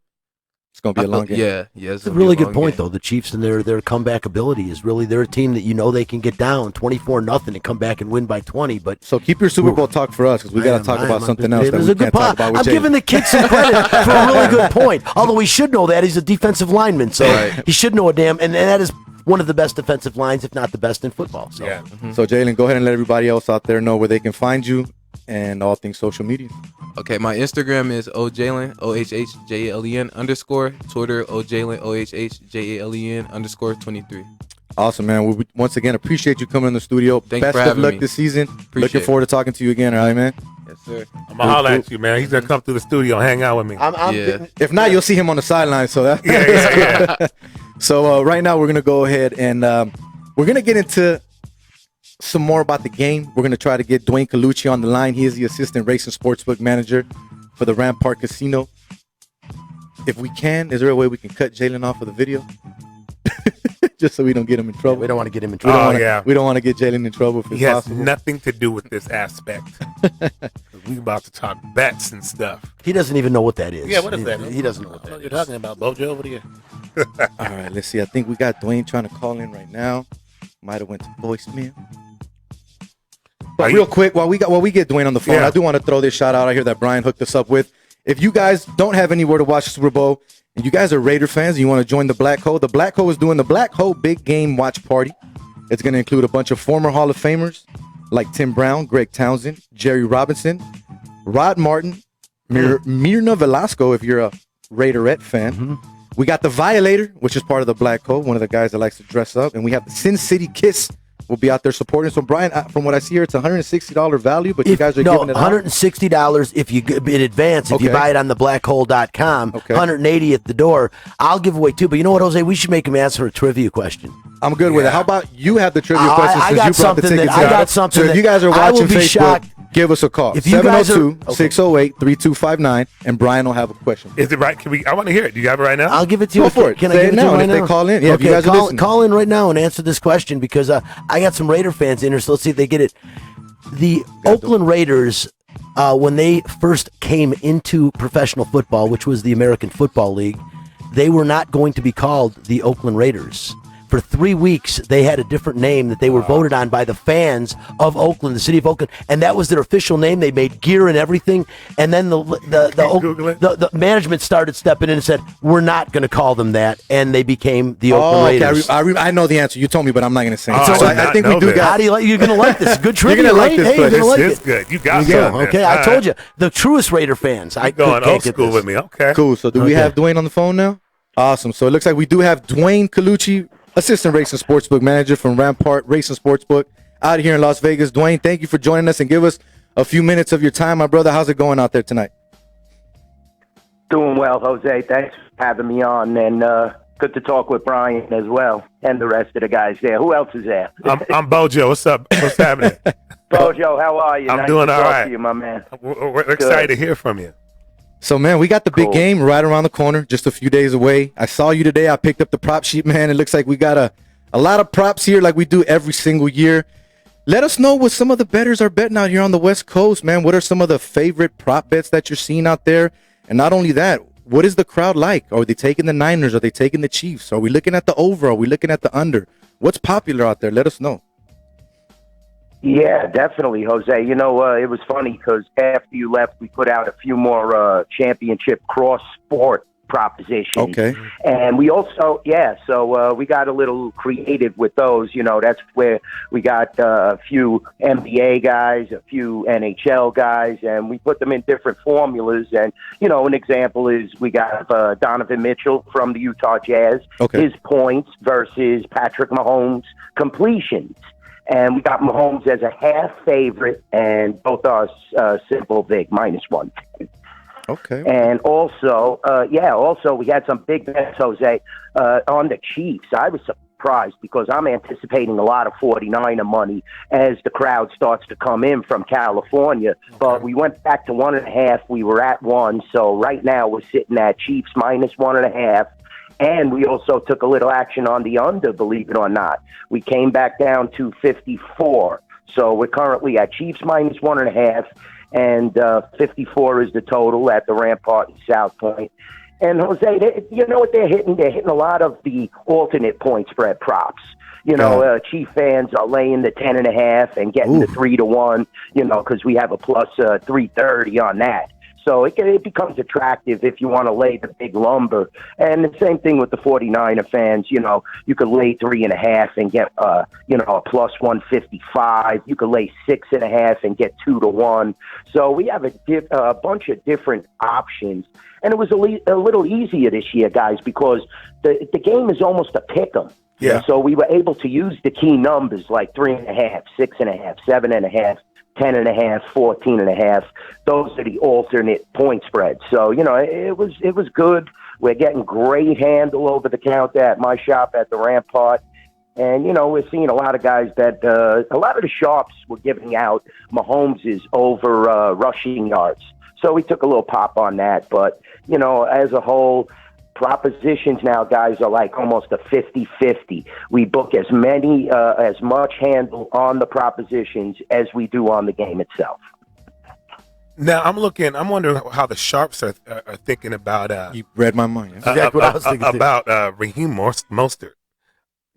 It's going to be a long game. Yeah. It's a really good point, though. The Chiefs and their comeback ability is really, they're a team that you know they can get down 24-0 and come back and win by 20. But So keep your Super Bowl talk for us, because we got to talk about something else It that was we a good can't talk point. about with I'm Jalen. giving the kid some credit for a really good point. Although we should know that he's a defensive lineman, so Right. he should know a damn. And that is one of the best defensive lines, if not the best in football. So. Yeah. So Jalen, go ahead and let everybody else out there know where they can find you and all things social media. Okay, my Instagram is ojalen OHHJALEN_. Twitter ojalen OHHJALEN_23. Awesome, man. We once again appreciate you coming in the studio. Thanks Best for of having luck me. this season. Appreciate Looking it. forward to talking to you again, all right, man? Yes, sir. I'm gonna holler at you, man. He's gonna come through the studio, and hang out with me. I'm Yeah. getting- If not, you'll see him on the sideline. So that. Yeah. So right now we're gonna go ahead and we're gonna get into some more about the game. We're gonna try to get Dwayne Colucci on the line. He is the assistant race and sportsbook manager for the Rampart Casino. If we can, is there a way we can cut Jalen off of the video? just so we don't get him in trouble. We don't want to get him in We don't trouble. wanna, we don't want to get Jalen in trouble if He it's has possible. nothing to do with this aspect. We about to talk bets and stuff. He doesn't even know what that is. Yeah, what is that? He doesn't know what What that are you is. talking about, Bojo? What are you? All right, let's see. I think we got Dwayne trying to call in right now. Might have went to voicemail. But real quick, while we get Dwayne on the phone, Yeah. I do want to throw this shout out out here that Brian hooked us up with. If you guys don't have anywhere to watch the Super Bowl, and you guys are Raider fans, and you want to join the Black Hole, the Black Hole is doing the Black Hole Big Game Watch Party. It's going to include a bunch of former Hall of Famers like Tim Brown, Greg Townsend, Jerry Robinson, Rod Martin, Mirna Velasco, if you're a Raiderette fan. We got the Violator, which is part of the Black Hole, one of the guys that likes to dress up. And we have the Sin City Kiss will be out there supporting. So, Brian, from what I see here, it's $160 value, but you guys are giving it out. $160 if you in advance. If you Okay. buy it on thebblackhole.com, Okay. $180 at the door. I'll give away two. But you know what, Jose? We should make him answer a trivia question. I'm good with it. How about you have the trivia questions I since got you brought the something tickets that- I out? got something So if you that guys are I will watching be Facebook, shocked give us a call. if you guys are- 702-608-3259, and Brian will have a question. Is it right? I want to hear it. Do you have it right now? I'll give it to you. Go for it. Can I Say give it it to now, you right and if they now? call in, yeah, if you guys are listening. call in right now and answer this question because I got some Raider fans in here, so let's see if they get it. The Oakland Raiders, when they first came into professional football, which was the American Football League, they were not going to be called the Oakland Raiders. For 3 weeks, they had a different name that they were voted on by the fans of Oakland, the city of Oakland, and that was their official name. They made gear and everything, and then Google it. the management started stepping in and said, "We're not going to call them that," and they became the Oakland Oh, okay. Raiders. I know the answer. You told me, but I'm not going to say it. Oh, So I did I not think know we do this. How got. do you like? You're going to like this. Good trivia, gonna like right? this, Hey, you're but going to like It's it. good. You got Yeah, something. okay, I told you. The truest Raider fans. I Going can't old get school this. with me. Okay. Cool. So do we Okay. have Dwayne on the phone now? Awesome. So it looks like we do have Dwayne Colucci, Assistant Racing Sportsbook Manager from Rampart Racing Sportsbook out here in Las Vegas. Dwayne, thank you for joining us and give us a few minutes of your time. My brother, how's it going out there tonight? Doing well, Jose. Thanks for having me on, and good to talk with Brian as well, and the rest of the guys there. Who else is there? I'm Bojo. What's up? What's happening? Bojo, how are you? I'm Nice doing to all talk right. to you, my man. We're excited to hear from you. So, man, we got the big Cool. game right around the corner, just a few days away. I saw you today. I picked up the prop sheet, man. It looks like we got a lot of props here like we do every single year. Let us know what some of the bettors are betting out here on the West Coast, man. What are some of the favorite prop bets that you're seeing out there? And not only that, what is the crowd like? Are they taking the Niners? Are they taking the Chiefs? Are we looking at the over? Are we looking at the under? What's popular out there? Let us know. Yeah, definitely, Jose. You know, it was funny because after you left, we put out a few more championship cross-sport propositions. Okay. And we also, so we got a little creative with those. You know, that's where we got a few NBA guys, a few NHL guys, and we put them in different formulas. And, you know, an example is we got Donovan Mitchell from the Utah Jazz, Okay. his points versus Patrick Mahomes' completions. And we got Mahomes as a half favorite, and both are simple vig, -1. Okay. And also, we had some big bets, Jose, on the Chiefs. I was surprised because I'm anticipating a lot of 49er money as the crowd starts to come in from California. But we went back to 1.5. We were at 1. So right now we're sitting at Chiefs -1.5. And we also took a little action on the under, believe it or not. We came back down to 54. So we're currently at Chiefs -1.5. And 54 is the total at the Rampart and South Point. And Jose, you know what they're hitting? They're hitting a lot of the alternate point spread props. You know, Chief fans are laying the 10.5 and getting the 3-1. You know, because we have a plus 330 on that. So it becomes attractive if you want to lay the big lumber. And the same thing with the 49er fans. You know, you could lay 3.5 and get, a plus 155. You could lay 6.5 and get 2-1. So we have a bunch of different options. And it was a little easier this year, guys, because the game is almost a pick 'em. Yeah. So we were able to use the key numbers like 3.5, 6.5, 7.5. 10.5, 14.5. Those are the alternate point spreads. So, you know, it was good. We're getting great handle over the counter at my shop at the Rampart. And, you know, we're seeing a lot of guys that a lot of the shops were giving out Mahomes' over rushing yards. So we took a little pop on that. But, you know, as a whole, propositions now, guys, are like almost a 50-50. We book as much handle on the propositions as we do on the game itself. Now I'm wondering how the sharps are thinking about. You read my mind. Yeah? Exactly what I was thinking too. about Raheem Mostert,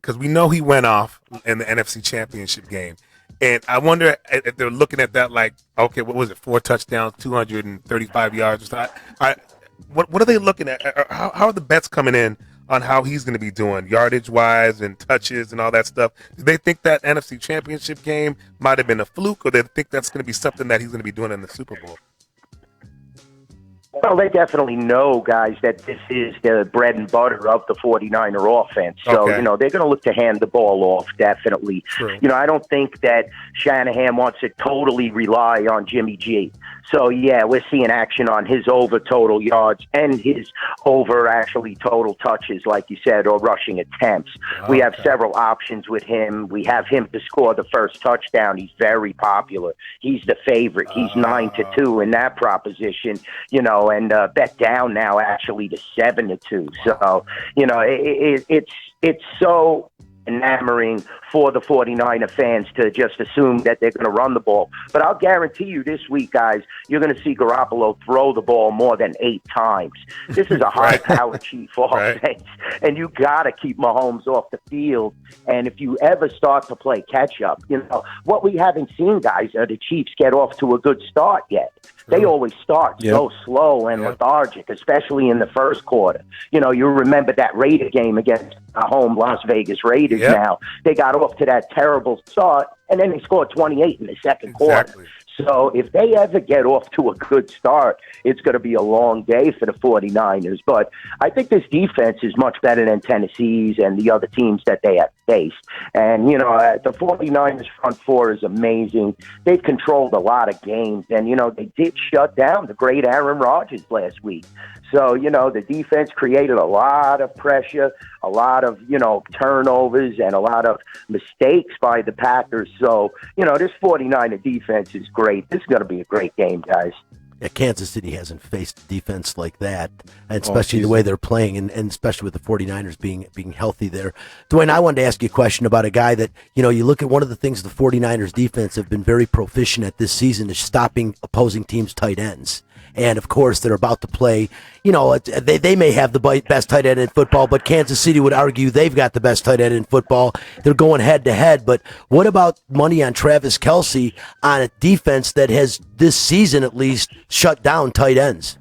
because we know he went off in the NFC Championship game, and I wonder if they're looking at that like, okay, what was it? 4 touchdowns, 235 yards. Or something. What are they looking at? How are the bets coming in on how he's going to be doing yardage wise and touches and all that stuff? Do they think that NFC Championship game might have been a fluke, or they think that's going to be something that he's going to be doing in the Super Bowl? Well, they definitely know, guys, that this is the bread and butter of the 49er offense. So, Okay. they're going to look to hand the ball off, definitely. True. I don't think that Shanahan wants to totally rely on Jimmy G. So, yeah, we're seeing action on his over total yards and his over actually total touches, like you said, or rushing attempts. We have several options with him. We have him to score the first touchdown. He's very popular. He's the favorite. He's 9-2 in that proposition, and bet down now actually to 7-2. So, it's so enamoring for the 49er fans to just assume that they're going to run the ball. But I'll guarantee you this week, guys, you're going to see Garoppolo throw the ball more than 8 times. This is a high-powered Chief offense, and you got to keep Mahomes off the field. And if you ever start to play catch-up, what we haven't seen, guys, are the Chiefs get off to a good start yet. They always start so slow and lethargic, especially in the first quarter. You remember that Raider game against home Las Vegas Raiders now. They got off to that terrible start, and then they scored 28 in the second quarter. So if they ever get off to a good start, it's going to be a long day for the 49ers. But I think this defense is much better than Tennessee's and the other teams that they have faced. And, the 49ers front four is amazing. They've controlled a lot of games. And, they did shut down the great Aaron Rodgers last week. So, the defense created a lot of pressure, a lot of, turnovers and a lot of mistakes by the Packers. So, this 49er defense is great. This is going to be a great game, guys. Yeah, Kansas City hasn't faced a defense like that, and especially the way they're playing, and especially with the 49ers being healthy there. Dwayne, I wanted to ask you a question about a guy that, you look at one of the things the 49ers defense have been very proficient at this season is stopping opposing teams' tight ends. And, of course, they're about to play, they may have the best tight end in football, but Kansas City would argue they've got the best tight end in football. They're going head-to-head. But what about money on Travis Kelce on a defense that has, this season at least, shut down tight ends?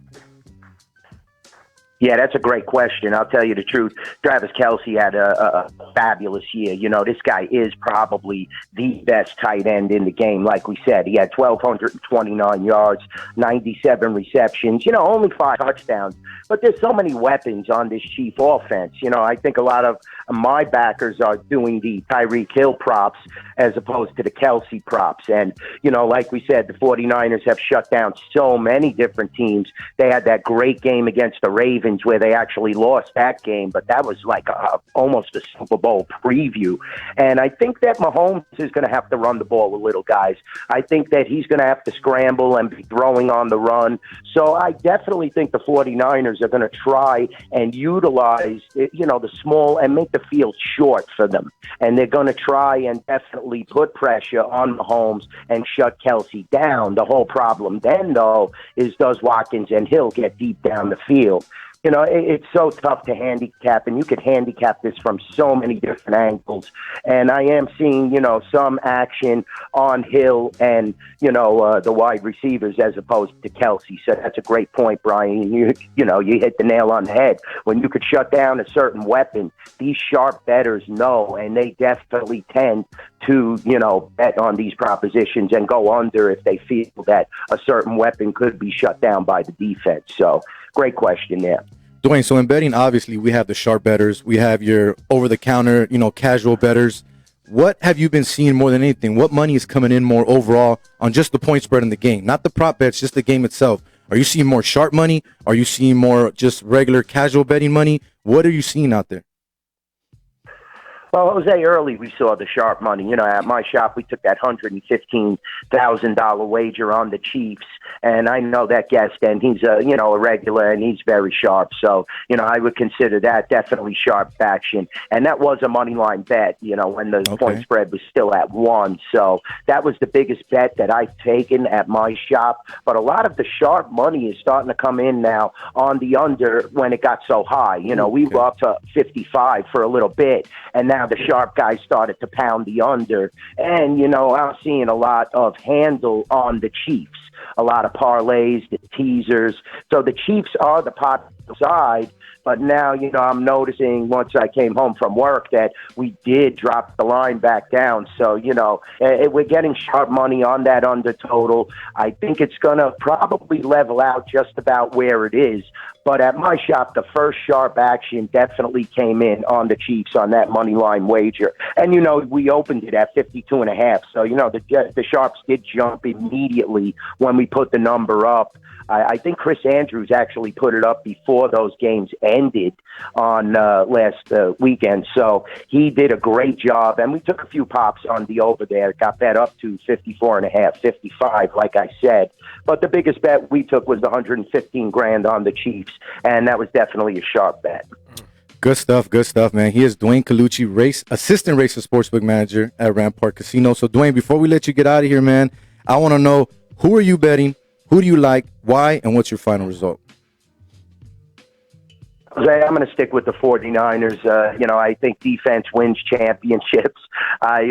Yeah, that's a great question. I'll tell you the truth. Travis Kelce had a fabulous year. This guy is probably the best tight end in the game. Like we said, he had 1,229 yards, 97 receptions, only 5 touchdowns. But there's so many weapons on this Chief offense. I think a lot of my backers are doing the Tyreek Hill props as opposed to the Kelce props. And, like we said, the 49ers have shut down so many different teams. They had that great game against the Ravens where they actually lost that game, but that was like almost a Super Bowl preview. And I think that Mahomes is going to have to run the ball a little, guys. I think that he's going to have to scramble and be throwing on the run. So I definitely think the 49ers are going to try and utilize, the small and make the field short for them. And they're going to try and definitely put pressure on Mahomes and shut Kelce down. The whole problem then, though, is does Watkins and Hill get deep down the field? It's so tough to handicap, and you could handicap this from so many different angles. And I am seeing, some action on Hill and, the wide receivers as opposed to Kelce. So that's a great point, Brian. You hit the nail on the head. When you could shut down a certain weapon, these sharp bettors know, and they definitely tend to, bet on these propositions and go under if they feel that a certain weapon could be shut down by the defense. So great question there. Dwayne, so in betting, obviously, we have the sharp bettors. We have your over-the-counter, casual bettors. What have you been seeing more than anything? What money is coming in more overall on just the point spread in the game? Not the prop bets, just the game itself. Are you seeing more sharp money? Are you seeing more just regular casual betting money? What are you seeing out there? Well, Jose, early we saw the sharp money. You know, at my shop, we took that $115,000 wager on the Chiefs, and I know that guest, and he's a regular, and he's very sharp. So, I would consider that definitely sharp action, and that was a money line bet. When the point spread was still at 1. So that was the biggest bet that I've taken at my shop. But a lot of the sharp money is starting to come in now on the under when it got so high. We were up to 55 for a little bit, and now the sharp guys started to pound the under. And, I'm seeing a lot of handle on the Chiefs, a lot of parlays, the teasers. So the Chiefs are the popular side. But now, I'm noticing once I came home from work that we did drop the line back down. So, we're getting sharp money on that under total. I think it's going to probably level out just about where it is. But at my shop, the first sharp action definitely came in on the Chiefs on that money line wager. And, we opened it at 52.5. So, the sharps did jump immediately when we put the number up. I think Chris Andrews actually put it up before those games ended on last weekend. So he did a great job. And we took a few pops on the over there. Got that up to 54.5, 55, like I said. But the biggest bet we took was the $115,000 on the Chiefs. And that was definitely a sharp bet. Good stuff, man. He is Dwayne Colucci, assistant race and sportsbook manager at Rampart Casino. So, Dwayne, before we let you get out of here, man, I want to know, who are you betting? Who do you like? Why? And what's your final result? Jose, I'm going to stick with the 49ers. I think defense wins championships. I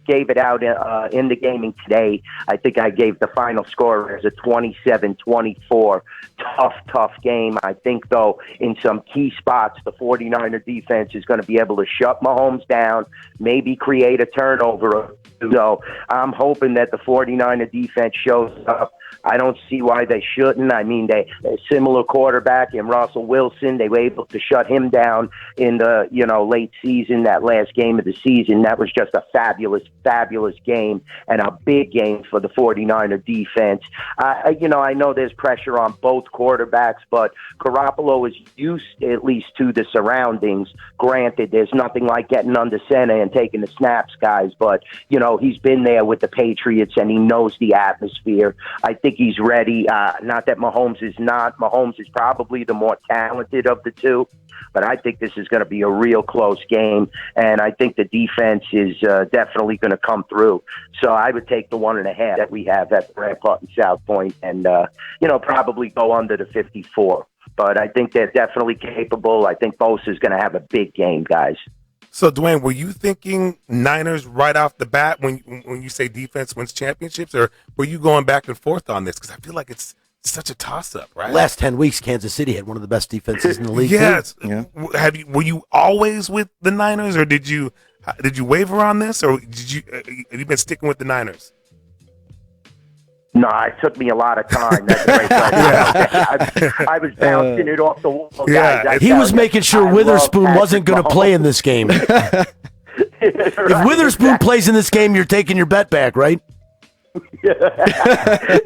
gave it out in the gaming today. I think I gave the final score as a 27-24. Tough game. I think, though, in some key spots, the 49er defense is going to be able to shut Mahomes down, maybe create a turnover. So I'm hoping that the 49er defense shows up. I don't see why they shouldn't. I mean, a similar quarterback in Russell Wilson. They were able to shut him down in the, late season, that last game of the season. That was just a fabulous game and a big game for the 49er defense. I know there's pressure on both quarterbacks, but Garoppolo is used at least to the surroundings. Granted, there's nothing like getting under center and taking the snaps, guys, but, he's been there with the Patriots and he knows the atmosphere. I think he's ready. Not that Mahomes is not. Mahomes is probably the more talented of the two, but I think this is going to be a real close game, and I think the defense is definitely going to come through. So I would take the 1.5 that we have at Rampart and South Point and, probably go under the 54. But I think they're definitely capable. I think Bosa is going to have a big game, guys. So, Dwayne, were you thinking Niners right off the bat when you say defense wins championships, or were you going back and forth on this? Because I feel like it's such a toss-up, right? Last 10 weeks, Kansas City had one of the best defenses in the league. Yes. Yeah. Were you always with the Niners, or did you waver on this, or have you been sticking with the Niners? No, it took me a lot of time. That's a great question. I was bouncing it off the wall, guys. He was making sure Witherspoon wasn't going to play in this game. If Witherspoon plays in this game, you're taking your bet back, right?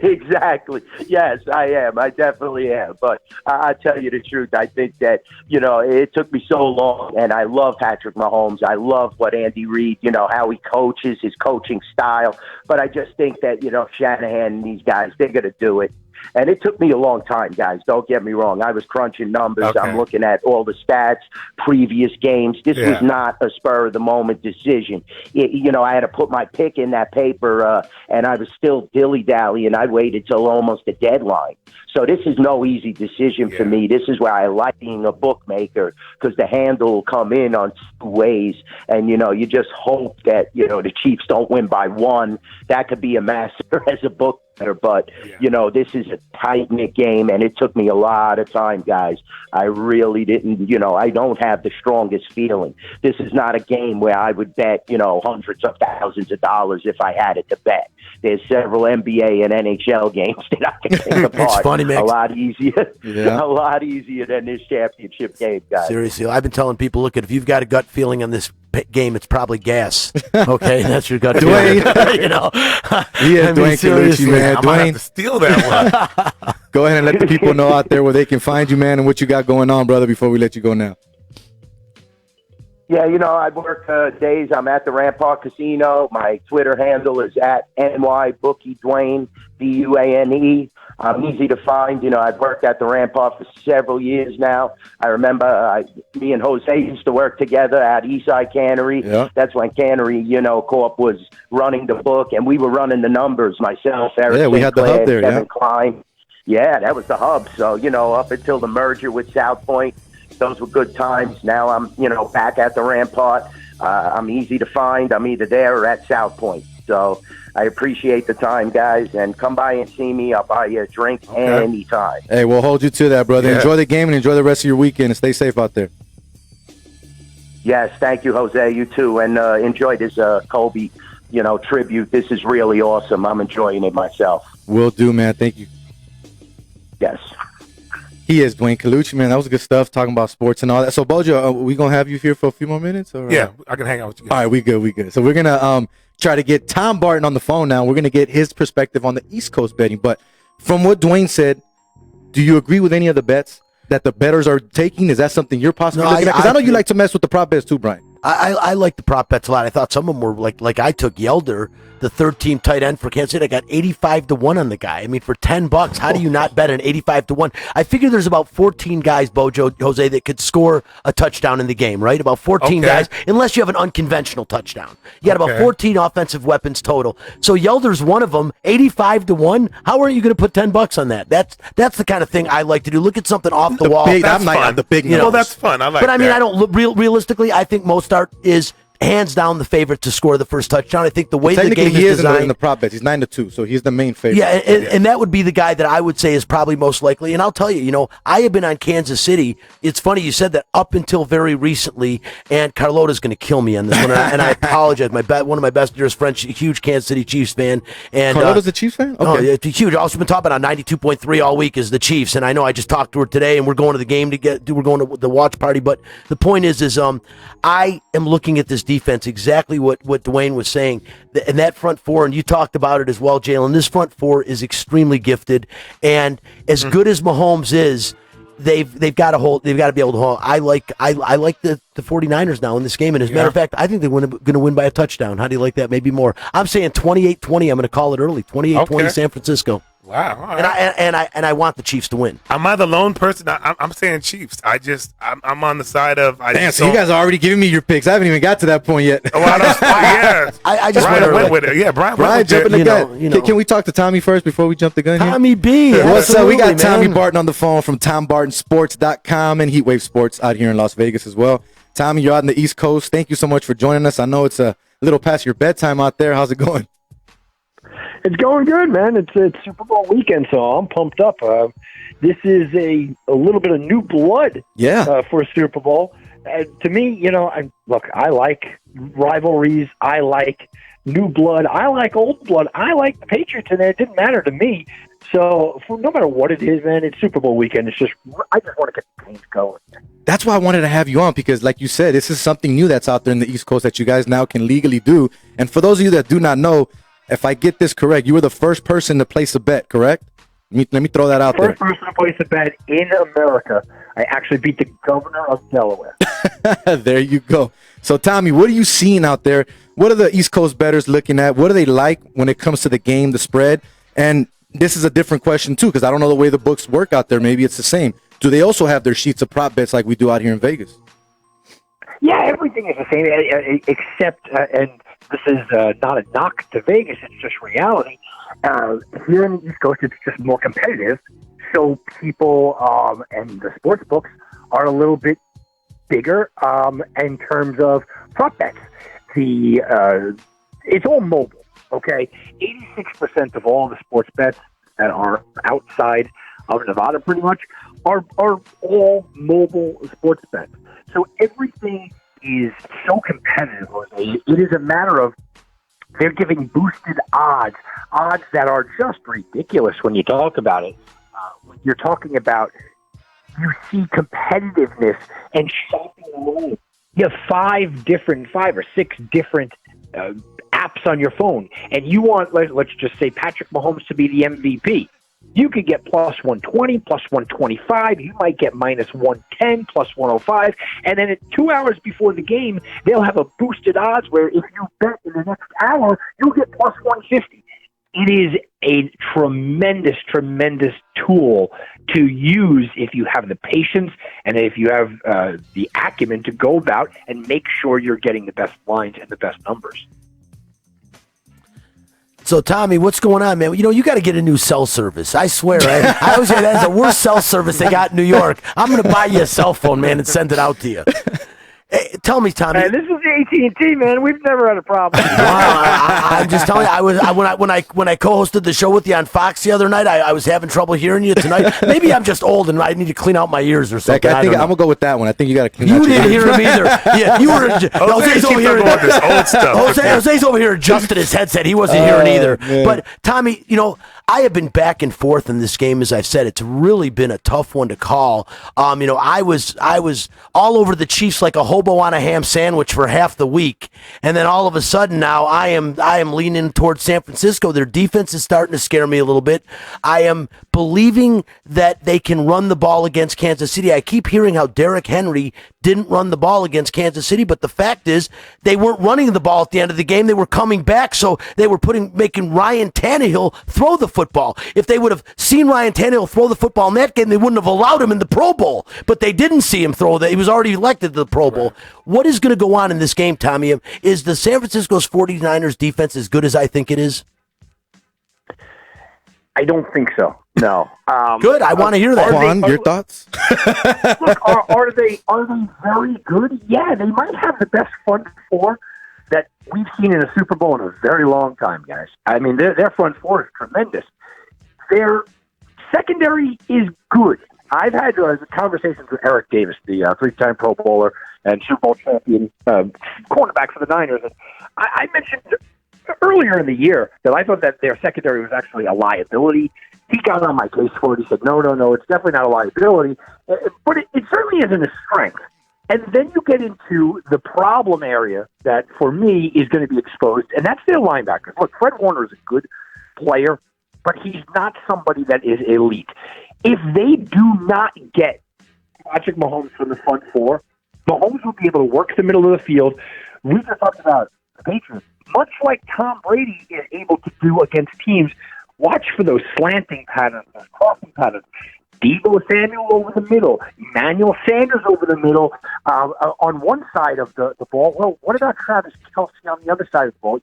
Exactly. Yes, I am. I definitely am. But I tell you the truth. I think that, it took me so long, and I love Patrick Mahomes. I love what Andy Reid, how he coaches, his coaching style. But I just think that, Shanahan and these guys, they're going to do it. And it took me a long time, guys. Don't get me wrong. I was crunching numbers. Okay. I'm looking at all the stats, previous games. This was not a spur-of-the-moment decision. I had to put my pick in that paper, and I was still dilly-dally, and I waited till almost the deadline. So this is no easy decision for me. This is where I like being a bookmaker, because the handle will come in on two ways. And, you just hope that, the Chiefs don't win by one. That could be a massacre as a bookmaker. But, this is a tight-knit game, and it took me a lot of time, guys. I really didn't, I don't have the strongest feeling. This is not a game where I would bet, hundreds of thousands of dollars if I had it to bet. There's several NBA and NHL games that I can take apart. It's funny, man. A lot easier than this championship game, guys. Seriously, I've been telling people, look, if you've got a gut feeling on this game, it's probably gas. Okay, that's your gut feeling. Dwayne Colucci, man. I might have to steal that one. Go ahead and let the people know out there where they can find you, man, and what you got going on, brother, before we let you go now. Yeah, I work days. I'm at the Rampart Casino. My Twitter handle is at NYBookieDwayne, Duane. I'm easy to find. I've worked at the Rampart for several years now. I remember me and Jose used to work together at Eastside Cannery. Yeah. That's when Cannery, Corp was running the book, and we were running the numbers. Myself, Eric Yeah, we had the Sinclair, hub there, Kevin yeah. Klein. Yeah, that was the hub. So, up until the merger with South Point, those were good times. Now I'm, back at the Rampart. I'm easy to find. I'm either there or at South Point. So I appreciate the time, guys, and come by and see me. I'll buy you a drink anytime. Hey, we'll hold you to that, brother. Yeah. Enjoy the game and enjoy the rest of your weekend and stay safe out there. Yes, thank you, Jose. You too, and enjoy this Kobe, tribute. This is really awesome. I'm enjoying it myself. Will do, man. Thank you. Yes. He is Dwayne Colucci, man. That was good stuff, talking about sports and all that. So, Bojo, we going to have you here for a few more minutes? Or? Yeah, I can hang out with you. All right, we good. So we're going to try to get Tom Barton on the phone now. We're going to get his perspective on the East Coast betting. But from what Dwayne said, do you agree with any of the bets that the bettors are taking? Is that something you're possibly looking at? Because I know you like to mess with the prop bets too, Brian. I like the prop bets a lot. I thought some of them were like I took Yelder, the third-team tight end for Kansas City. I got 85-1 on the guy. I mean, for $10, how do you not bet an 85-1? I figure there's about 14 guys, Bojo, Jose, that could score a touchdown in the game, right? About 14 guys, unless you have an unconventional touchdown. You got about 14 offensive weapons total. So Yelder's one of them, 85-1. How are you going to put $10 on that? That's the kind of thing I like to do. Look at something off the wall. That's fun. The big, Well, that's fun. I like But I mean, that. I don't look realistically. I think Mostert is hands down the favorite to score the first touchdown. I think the way the Technically, game he is is designed. in the prop bets. He's 9-2, so he's the main favorite. Yeah, and that would be the guy that I would say is probably most likely. And I'll tell you, I have been on Kansas City. It's funny you said that up until very recently, and Carlota's going to kill me on this one, and I apologize. One of my best dearest friends, huge Kansas City Chiefs fan. And Carlota's a Chiefs fan? Okay. Oh, it's huge. I've also been talking about 92.3 all week is the Chiefs, and I know I just talked to her today, and we're going to the game we're going to the watch party. But the point is I am looking at this defense exactly what Dwayne was saying, and that front four, and you talked about it as well, Jalen. This front four is extremely gifted, and as good as Mahomes is, they've got to be able to hold. I like the 49ers now in this game, and as a matter of fact, I think they're going to win by a touchdown. How do you like that? Maybe more. I'm saying 28-20. I'm going to call it early. 28-20 San Francisco. Wow. All right. And I want the Chiefs to win. Am I the lone person? I'm saying Chiefs. I'm on the side of. Damn, so you guys are already giving me your picks. I haven't even got to that point yet. Oh, yeah. I just Brian went went with it. Yeah, Brian went jumping with the it. gun. you know. Can we talk to Tommy first before we jump the gun here? Tommy B. What's up? We got absolutely, Tommy man. Barton on the phone from TomBartonSports.com and Heatwave Sports out here in Las Vegas as well. Tommy, you're out on the East Coast. Thank you so much for joining us. I know it's a little past your bedtime out there. How's it going? It's going good, man. It's Super Bowl weekend, so I'm pumped up. This is a little bit of new blood for a Super Bowl. To me, I like rivalries. I like new blood. I like old blood. I like the Patriots, and it didn't matter to me. So no matter what it is, man, it's Super Bowl weekend. I just want to get the games going. That's why I wanted to have you on because, like you said, this is something new that's out there in the East Coast that you guys now can legally do. And for those of you that do not know, if I get this correct, you were the first person to place a bet, correct? Let me throw that out there. First person to place a bet in America. I actually beat the governor of Delaware. There you go. So, Tommy, what are you seeing out there? What are the East Coast bettors looking at? What do they like when it comes to the game, the spread? And this is a different question, too, because I don't know the way the books work out there. Maybe it's the same. Do they also have their sheets of prop bets like we do out here in Vegas? Yeah, everything is the same, except, and this is not a knock to Vegas, it's just reality. Here in the East Coast, it's just more competitive, so people and the sports books are a little bit bigger in terms of prop bets. It's all mobile, okay? 86% of all the sports bets that are outside of Nevada pretty much are all mobile sports bets. So everything is so competitive. It is a matter of they're giving boosted odds that are just ridiculous when you talk about it. When you're talking about, you see competitiveness and shopping alone. You have 5 or 6 different apps on your phone, and you want, let's just say, Patrick Mahomes to be the MVP. You could get plus 120, plus 125. You might get minus 110, plus 105. And then 2 hours before the game, they'll have a boosted odds where if you bet in the next hour, you'll get plus 150. It is a tremendous, tremendous tool to use if you have the patience and if you have the acumen to go about and make sure you're getting the best lines and the best numbers. So, Tommy, what's going on, man? You got to get a new cell service. I swear. I always say that's the worst cell service they got in New York. I'm going to buy you a cell phone, man, and send it out to you. Hey, tell me, Tommy. This is AT&T, man. We've never had a problem. Wow, I'm just telling you. When I co-hosted the show with you on Fox the other night, I was having trouble hearing you tonight. Maybe I'm just old and I need to clean out my ears or something. I think I'm gonna go with that one. I think you got to clean out You your didn't ears. hear him either. Yeah, you were. Jose's over here. Going with this old stuff. Jose's over here adjusting his headset. He wasn't hearing either. Man. But Tommy, I have been back and forth in this game, as I've said. It's really been a tough one to call. I was all over the Chiefs like a hobo on a ham sandwich for half the week, and then all of a sudden now I am leaning towards San Francisco. Their defense is starting to scare me a little bit. I am believing that they can run the ball against Kansas City. I keep hearing how Derrick Henry didn't run the ball against Kansas City, but the fact is they weren't running the ball at the end of the game. They were coming back, so they were making Ryan Tannehill throw the football. If they would have seen Ryan Tannehill throw the football in that game, they wouldn't have allowed him in the Pro Bowl. But they didn't see him throw that. He was already elected to the Pro Bowl. What is going to go on in this game, Tommy? Is the San Francisco's 49ers defense as good as I think it is? I don't think so. No. Good. I want to hear that. Juan, your thoughts? Look, are they very good? Yeah, they might have the best front four that we've seen in a Super Bowl in a very long time, guys. I mean, their front four is tremendous. Their secondary is good. I've had conversations with Eric Davis, the three-time Pro Bowler and Super Bowl champion cornerback for the Niners. And I mentioned earlier in the year that I thought that their secondary was actually a liability. He got on my case for it. He said, no, it's definitely not a liability. But it certainly isn't a strength. And then you get into the problem area that, for me, is going to be exposed, and that's their linebackers. Look, Fred Warner is a good player, but he's not somebody that is elite. If they do not get Patrick Mahomes from the front four, Mahomes will be able to work the middle of the field. We just talked about the Patriots. Much like Tom Brady is able to do against teams, watch for those slanting patterns, those crossing patterns. Deebo Samuel over the middle, Emmanuel Sanders over the middle on one side of the ball. Well, what about Travis Kelce on the other side of the ball?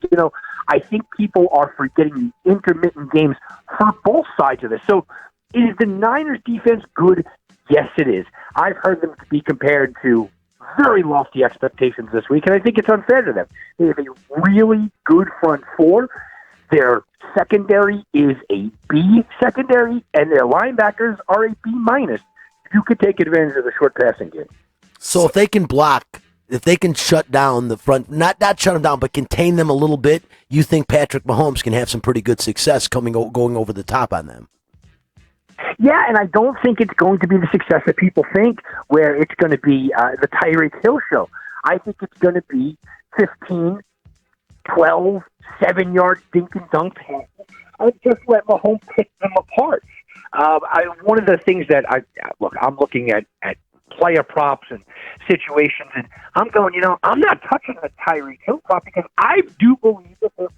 I think people are forgetting the intermittent games for both sides of this. So is the Niners defense good? Yes, it is. I've heard them be compared to very lofty expectations this week, and I think it's unfair to them. They have a really good front four. Their secondary is a B secondary, and their linebackers are a B minus. You could take advantage of the short passing game. So if they can block, if they can shut down the front, not shut them down, but contain them a little bit, you think Patrick Mahomes can have some pretty good success going over the top on them? Yeah, and I don't think it's going to be the success that people think, where it's going to be the Tyreek Hill show. I think it's going to be 15, 12, 7-yard dink and dunk passes. I just let Mahomes pick them apart. One of the things that I'm looking at player props and situations, and I'm going, I'm not touching the Tyreek Hill prop because I do believe that we're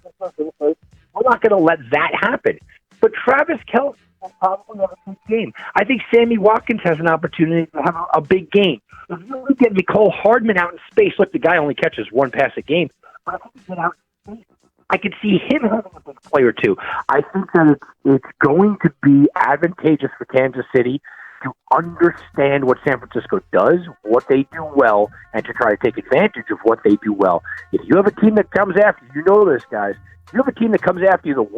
not going to let that happen. But Travis Kelce will probably have a big game. I think Sammy Watkins has an opportunity to have a big game. If you really get Mecole Hardman out in space, look, the guy only catches one pass a game, but if he get out in space, I could see him having a big play or two. I think that it's going to be advantageous for Kansas City to understand what San Francisco does, what they do well, and to try to take advantage of what they do well. If you have a team that comes after you, this, guys. If you have a team that comes after you as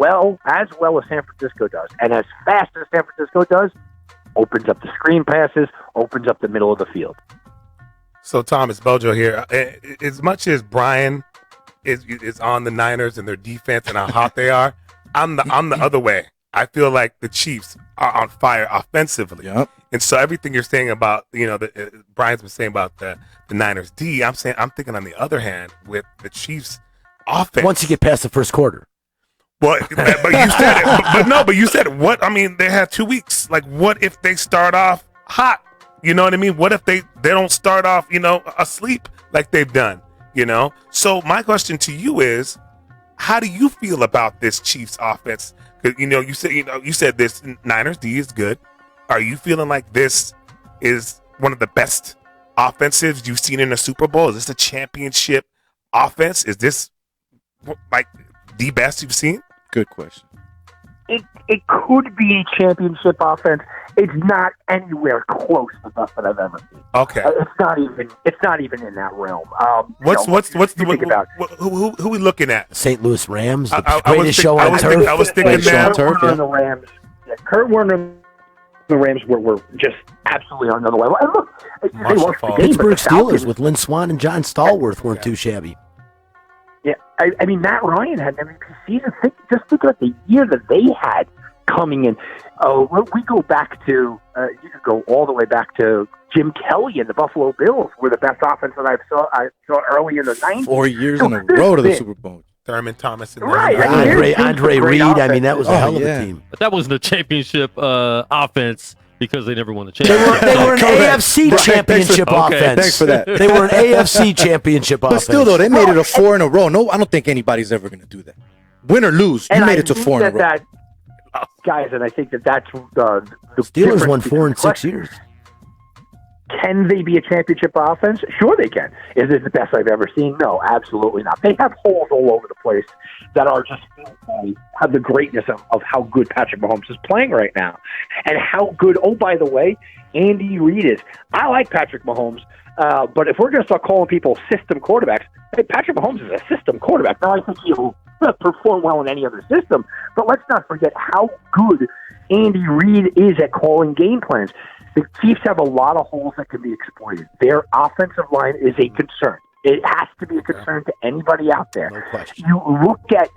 well as San Francisco does, and as fast as San Francisco does, opens up the screen passes, opens up the middle of the field. So, Thomas Bojo here. As much as Brian is on the Niners and their defense and how hot they are, I'm the other way. I feel like the Chiefs are on fire offensively. Yep. And so everything you're saying about, Brian's been saying about the Niners D, I'm thinking on the other hand with the Chiefs offense. Once you get past the first quarter. Well, but you said it. But you said it. What? I mean, they had 2 weeks. Like, what if they start off hot? You know what I mean? What if they don't start off, asleep like they've done? So my question to you is, how do you feel about this Chiefs offense? Because you said this Niners D is good. Are you feeling like this is one of the best offensives you've seen in a Super Bowl? Is this a championship offense? Is this like the best you've seen? Good question. It could be a championship offense. It's not anywhere close to the best that I've ever seen. Okay. It's not even in that realm. Who we looking at? St. Louis Rams, the I greatest show on turf. I was thinking that. The Rams. Yeah, Kurt Warner and the Rams were just absolutely on another level. And look, they lost the game, Pittsburgh but the Falcons- Steelers with Lynn Swann and John Stallworth weren't too shabby. Yeah, I mean, Matt Ryan had an MVP season. Just think about the year that they had coming in. We go back to, you could go all the way back to Jim Kelly and the Buffalo Bills were the best offense that I saw early in the 90s. 4 years in a row to the Super Bowl. Thurman Thomas and Right. Andre Reed. I mean, that was a hell of yeah. a team. But that wasn't a championship offense because they never won the championship. They were an AFC championship offense. Thanks for that. They were an AFC championship But offense. still, though, they made it a 4 in a row. No, I don't think anybody's ever going to do that. Win or lose, you made it to 4 in a row. Guys, and I think that's the Steelers won difference 4 in 6 between- years. Can they be a championship offense? Sure they can. Is it the best I've ever seen? No, absolutely not. They have holes all over the place that are just have the greatness of how good Patrick Mahomes is playing right now. And how good, oh, by the way, Andy Reid is. I like Patrick Mahomes, but if we're going to start calling people system quarterbacks, hey, Patrick Mahomes is a system quarterback. Now, I think he'll perform well in any other system, but let's not forget how good Andy Reid is at calling game plans. The Chiefs have a lot of holes that can be exploited. Their offensive line is a concern. It has to be a concern to anybody out there. No question. You look at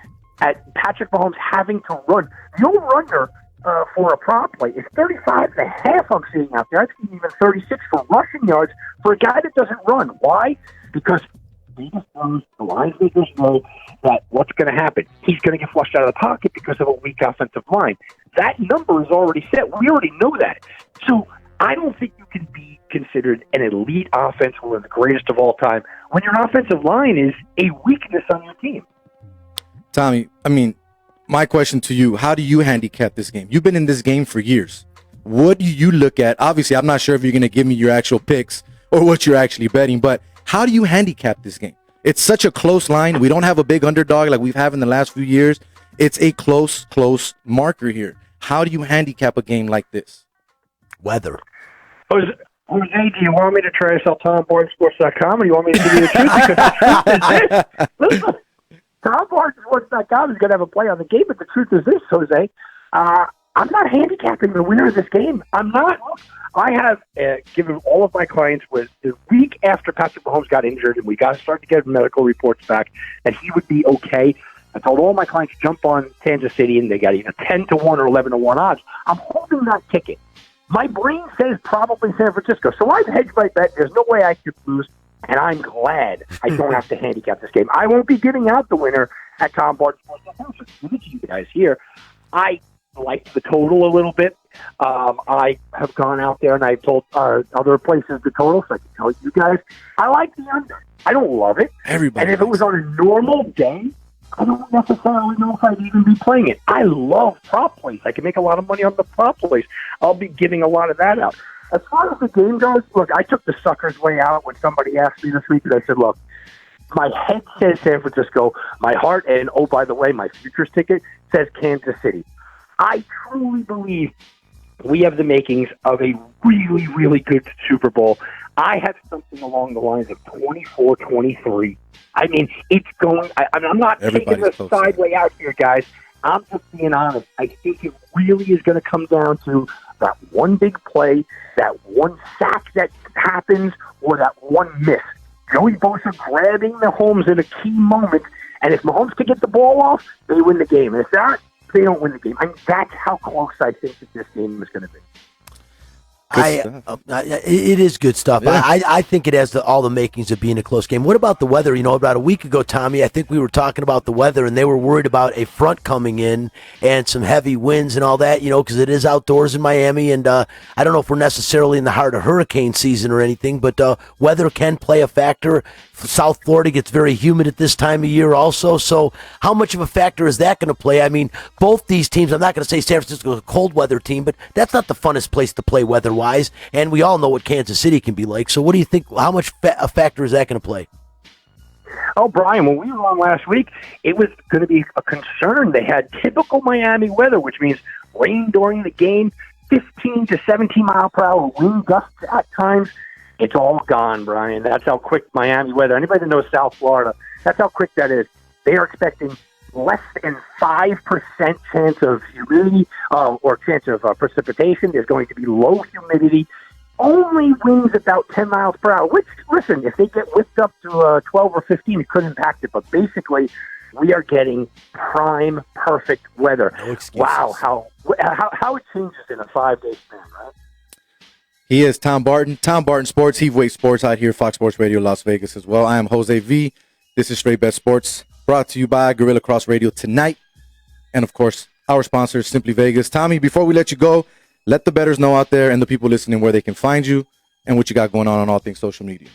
Patrick Mahomes having to run. The over-under for a prop play is 35 and a half I'm seeing out there. I've seen even 36 for rushing yards for a guy that doesn't run. Why? Because the line makers know that what's going to happen. He's going to get flushed out of the pocket because of a weak offensive line. That number is already set. We already know that. So I don't think you can be considered an elite offense, one of the greatest of all time, when your offensive line is a weakness on your team. Tommy, I mean, my question to you, how do you handicap this game? You've been in this game for years. What do you look at? Obviously, I'm not sure if you're going to give me your actual picks or what you're actually betting, but how do you handicap this game? It's such a close line. We don't have a big underdog like we've had in the last few years. It's a close marker here. How do you handicap a game like this? Weather. Jose, do you want me to try to sell TomBarnesSports.com, or do you want me to give you the truth? Because the truth is this. Listen, TomBarnesSports.com is going to have a play on the game, but the truth is this, Jose. I'm not handicapping the winner of this game. I'm not. I have given all of my clients was the week after Patrick Mahomes got injured and we got to start to get medical reports back that he would be okay. I told all my clients jump on Kansas City and they got either 10-1 or 11-1 odds. I'm holding that ticket. My brain says probably San Francisco. So I've hedged my bet. There's no way I could lose, and I'm glad I don't have to handicap this game. I won't be giving out the winner at Tom Barnes Sports. Give it to you guys here. I like the total a little bit. I have gone out there and I've told other places the total, so I can tell you guys. I like the under. I don't love it. Everybody. And if it was on a normal day, I don't necessarily know if I'd even be playing it. I love prop plays. I can make a lot of money on the prop plays. I'll be giving a lot of that out. As far as the game goes, look, I took the sucker's way out when somebody asked me this week, and I said, look, my head says San Francisco. My heart, and oh, by the way, my futures ticket says Kansas City. I truly believe we have the makings of a really, really good Super Bowl. I have something along the lines of 24-23. I mean, it's going. I'm not taking the side way out here, guys. I'm just being honest. I think it really is going to come down to that one big play, that one sack that happens, or that one miss. Joey Bosa grabbing Mahomes in a key moment, and if Mahomes can get the ball off, they win the game. And if not, they don't win the game. I mean, that's how close I think that this game is going to be. It is good stuff. Yeah. I think it has all the makings of being a close game. What about the weather? About a week ago, Tommy, I think we were talking about the weather, and they were worried about a front coming in and some heavy winds and all that, because it is outdoors in Miami, and I don't know if we're necessarily in the heart of hurricane season or anything, but weather can play a factor. South Florida gets very humid at this time of year also, so how much of a factor is that going to play? I mean, both these teams, I'm not going to say San Francisco is a cold weather team, but that's not the funnest place to play weather-wise, and we all know what Kansas City can be like, so what do you think, how much a factor is that going to play? Oh, Brian, when we were on last week, it was going to be a concern. They had typical Miami weather, which means rain during the game, 15 to 17 mile per hour wind gusts at times. It's all gone, Brian. That's how quick Miami weather. Anybody that knows South Florida, that's how quick that is. They are expecting less than 5% chance of humidity or chance of precipitation. There's going to be low humidity. Only winds about 10 miles per hour, which, listen, if they get whipped up to 12 or 15, it could impact it. But basically, we are getting prime, perfect weather. No excuses. Wow, how it changes in a 5-day span, right? He is Tom Barton. Tom Barton Sports, Heavyweight Sports out here, Fox Sports Radio, Las Vegas as well. I am Jose V. This is Straight Bet Sports, brought to you by Gorilla Cross Radio tonight. And, of course, our sponsor, Simply Vegas. Tommy, before we let you go, let the bettors know out there and the people listening where they can find you and what you got going on all things social media.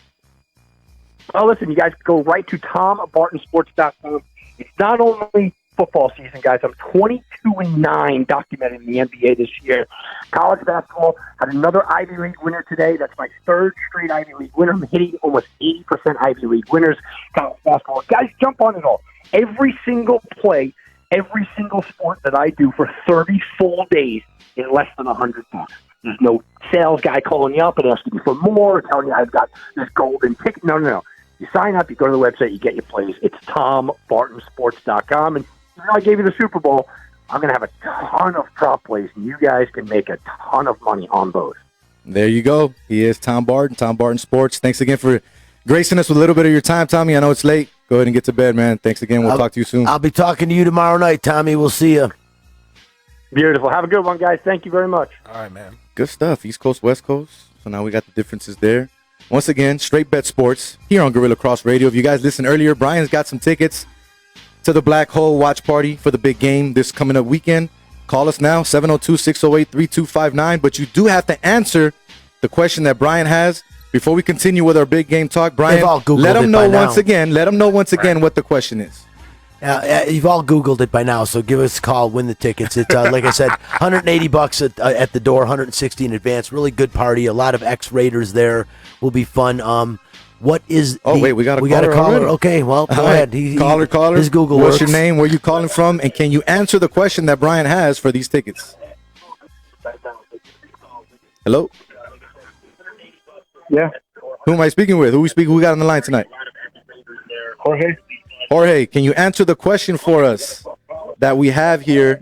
Well, listen, you guys go right to TomBartonSports.com. It's not only football season, guys. I'm 22-9 documented in the NBA this year. College basketball had another Ivy League winner today. That's my third straight Ivy League winner. I'm hitting almost 80% Ivy League winners. College basketball. Guys, jump on it all. Every single play, every single sport that I do for 30 full days in less than $100. There's no sales guy calling you up and asking you for more, or telling you I've got this golden ticket. No. You sign up, you go to the website, you get your plays. It's TomBartonSports.com. And I gave you the Super Bowl. I'm going to have a ton of prop plays, and you guys can make a ton of money on those. There you go. He is Tom Barton, Tom Barton Sports. Thanks again for gracing us with a little bit of your time, Tommy. I know it's late. Go ahead and get to bed, man. Thanks again. We'll talk to you soon. I'll be talking to you tomorrow night, Tommy. We'll see you. Beautiful. Have a good one, guys. Thank you very much. All right, man. Good stuff. East Coast, West Coast. So now we got the differences there. Once again, Straight Bet Sports here on Gorilla Cross Radio. If you guys listened earlier, Brian's got some tickets to the Black Hole watch party for the big game this coming up weekend. Call us now, 702-608-3259. But you do have to answer the question that Brian has before we continue with our big game talk. Brian, let him know once again. Let him know once again what the question is. You've all Googled it by now, so give us a call, win the tickets. It's like I said, $180 at the door, $160 in advance. Really good party. A lot of ex-Raiders there. Will be fun. What is? Wait, we got a caller. Already? Okay, well, go ahead. Caller. His Google What's works. your name? Where you calling from? And can you answer the question that Brian has for these tickets? Hello. Yeah. Who am I speaking with? Who we got on the line tonight? Jorge, can you answer the question for us that we have here?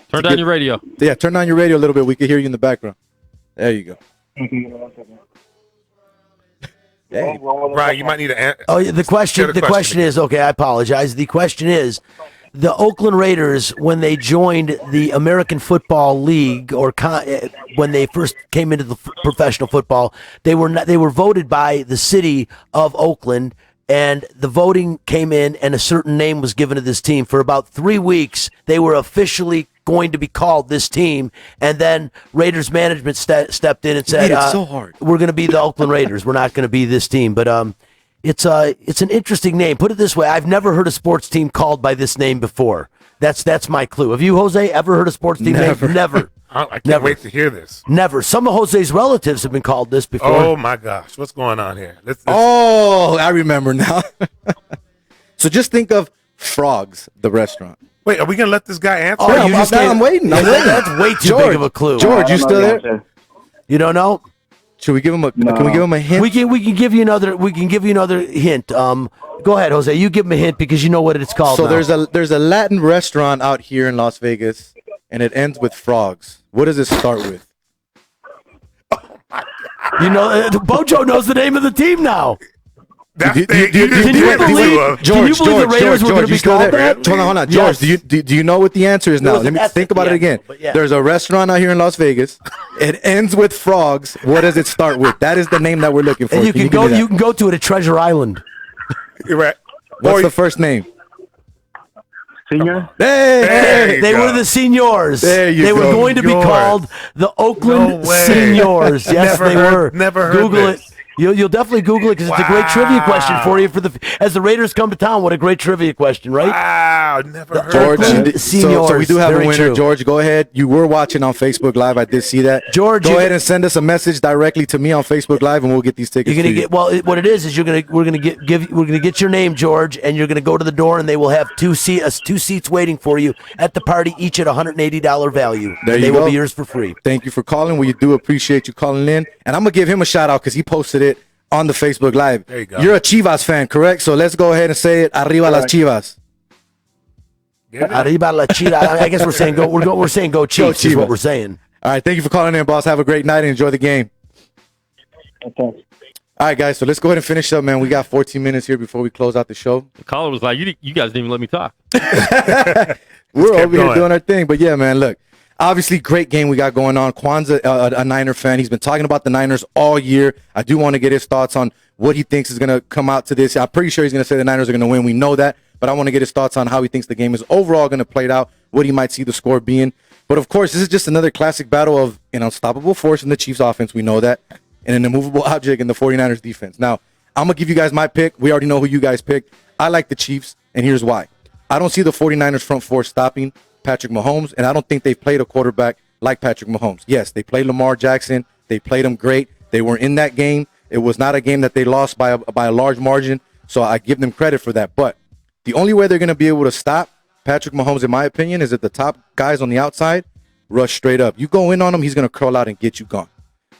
Turn down your radio. Yeah, turn down your radio a little bit. We can hear you in the background. There you go. Hey. Brian, you might need to answer. Oh, the question is, okay, I apologize. The question is, the Oakland Raiders, when they joined the American Football League, or when they first came into the professional football, they were voted by the city of Oakland, and the voting came in, and a certain name was given to this team. For about 3 weeks, they were officially going to be called this team, and then Raiders management stepped in and said, it's so hard. We're going to be the Oakland Raiders. We're not going to be this team. But it's an interesting name. Put it this way, I've never heard a sports team called by this name before. That's my clue. Have you, Jose, ever heard a sports team name? Never. I can't wait to hear this. Never. Some of Jose's relatives have been called this before. Oh, my gosh. What's going on here? Oh, I remember now. So just think of Frogs, the restaurant. Wait, are we going to let this guy answer? Oh, I'm waiting. That's way too big of a clue. George, you still there? You don't know? Should we give him Can we give him a hint? We can give you another. We can give you another hint. Go ahead, Jose. You give him a hint because you know what it's called. So now. there's a Latin restaurant out here in Las Vegas, and it ends with frogs. What does it start with? You know, Bojo knows the name of the team now. That's Do- the, do- you do- just do- Can you did it believe- to him. Can you believe the Raiders were gonna be you still called there? that? Hold on. Yes. George, do you know what the answer is now? was Let an me S think at the about it end, again. but yeah. There's a restaurant out here in Las Vegas. It ends with frogs. What does it start with? That is the name that we're looking for. And you can give go. me that? You can go to it at Treasure Island. You're right. What's Or- the first name? Senior? Hey, There you They go. were the Seniors. There you they were go. going to be Seniors. called the Oakland No way. Seniors. Yes, Never they heard- were. never heard Google this. it. You'll definitely Google it because it's a great trivia question Wow. for you. As the Raiders come to town, what a great trivia question, right? Wow, never heard George, that. Oakland so we do have a Very winner. true. George, go ahead. You were watching on Facebook Live. I did see that. George, go you- ahead and send us a message directly to me on Facebook Live, and we'll get these tickets. You're gonna to you. get what it is we're gonna get your name, George, and you're gonna go to the door and they will have two seats waiting for you at the party, each at $180 value. There And you they will go. be yours for free. Thank you for calling. We do appreciate you calling in, and I'm gonna give him a shout out because he posted it on the Facebook Live. There you go. You're a Chivas fan, correct? So let's go ahead and say it. Arriba las Chivas. Get it? Arriba la Chivas. I guess we're saying go. We're saying go Chiefs. Is Chivas. what we're saying. All right. Thank you for calling in, boss. Have a great night and enjoy the game. Okay. All right, guys. So let's go ahead and finish up, man. We got 14 minutes here before we close out the show. The caller was like, you guys didn't even let me talk. We're kept over here going. doing our thing. But yeah, man, look. Obviously, great game we got going on. Kwanzaa, a Niner fan. He's been talking about the Niners all year. I do want to get his thoughts on what he thinks is going to come out to this. I'm pretty sure he's going to say the Niners are going to win. We know that. But I want to get his thoughts on how he thinks the game is overall going to play out, what he might see the score being. But, of course, this is just another classic battle of an unstoppable force in the Chiefs offense. We know that. And an immovable object in the 49ers defense. Now, I'm going to give you guys my pick. We already know who you guys picked. I like the Chiefs, and here's why. I don't see the 49ers front four stopping Patrick Mahomes, and I don't think they've played a quarterback like Patrick Mahomes. Yes, they played Lamar Jackson. They played him great. They were in that game. It was not a game that they lost by a large margin, so I give them credit for that. But the only way they're going to be able to stop Patrick Mahomes, in my opinion, is if the top guys on the outside rush straight up. You go in on him, he's going to curl out and get you gone.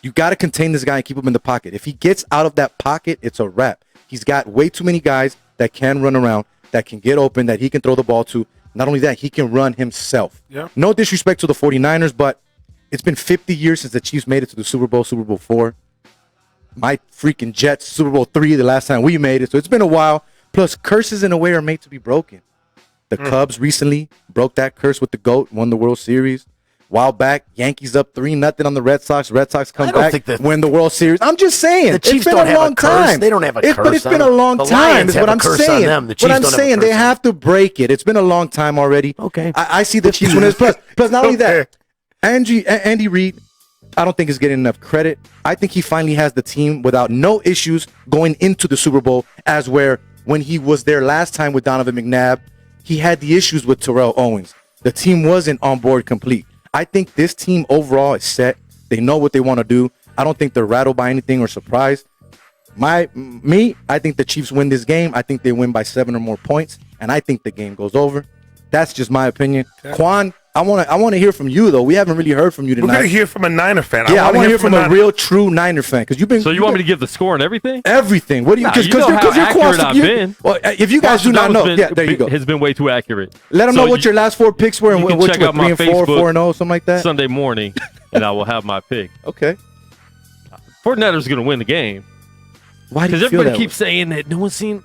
You got to contain this guy and keep him in the pocket. If he gets out of that pocket, it's a wrap. He's got way too many guys that can run around, that can get open, that he can throw the ball to. Not only that, he can run himself. Yeah. No disrespect to the 49ers, but it's been 50 years since the Chiefs made it to the Super Bowl, Super Bowl 4. My freaking Jets, Super Bowl 3, the last time we made it. So it's been a while. Plus, curses in a way are made to be broken. The Cubs recently broke that curse with the GOAT, won the World Series. While back, Yankees up 3-0 on the Red Sox. Red Sox come I don't back, think that- win the World Series. I'm just saying. The Chiefs it's been don't a have a long curse. time. They don't have a But curse it's on been a them. long The time Lions is have what a I'm curse on saying. them. The What Chiefs I'm don't have a saying, they curse on have to break it. It's been a long time already. Okay. I see the Chiefs winning. Plus, not only that, Andy Reid, I don't think is getting enough credit. I think he finally has the team without no issues going into the Super Bowl, as where when he was there last time with Donovan McNabb, he had the issues with Terrell Owens. The team wasn't on board complete. I think this team overall is set. They know what they want to do. I don't think they're rattled by anything or surprised. I think the Chiefs win this game. I think they win by 7 or more points, and I think the game goes over. That's just my opinion. Quan, I want to hear from you though. We haven't really heard from you We're going tonight. to hear from a Niner fan. Yeah, I want to hear from a Niner- real, true Niner fan because you've been. So you want me to give the score and everything? everything? What do you? Nah, Because you know how accurate I've been. Well, if you guys do not know, Been- yeah, there you go. Has been way too accurate. Let them So know what your last 4 picks were and you can which check were out my 3 and 4, Facebook 4 and 0, something like that. Sunday morning, and I will have my pick. Okay. 49ers are going to win the game Why do because you feel everybody that keeps saying that no one's seen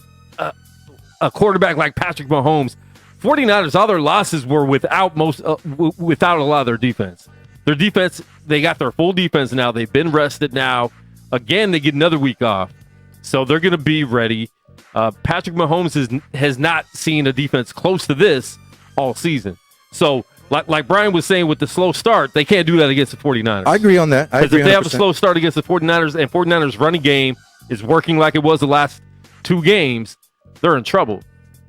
a quarterback like Patrick Mahomes. 49ers, all their losses were without without a lot of their defense. Their defense, they got their full defense now. They've been rested now. Again, they get another week off, so they're going to be ready. Patrick Mahomes has not seen a defense close to this all season. So, like Brian was saying with the slow start, they can't do that against the 49ers. I agree on that. I Because agree if they have a 100%. slow start against the 49ers and 49ers running game is working like it was the last 2 games, they're in trouble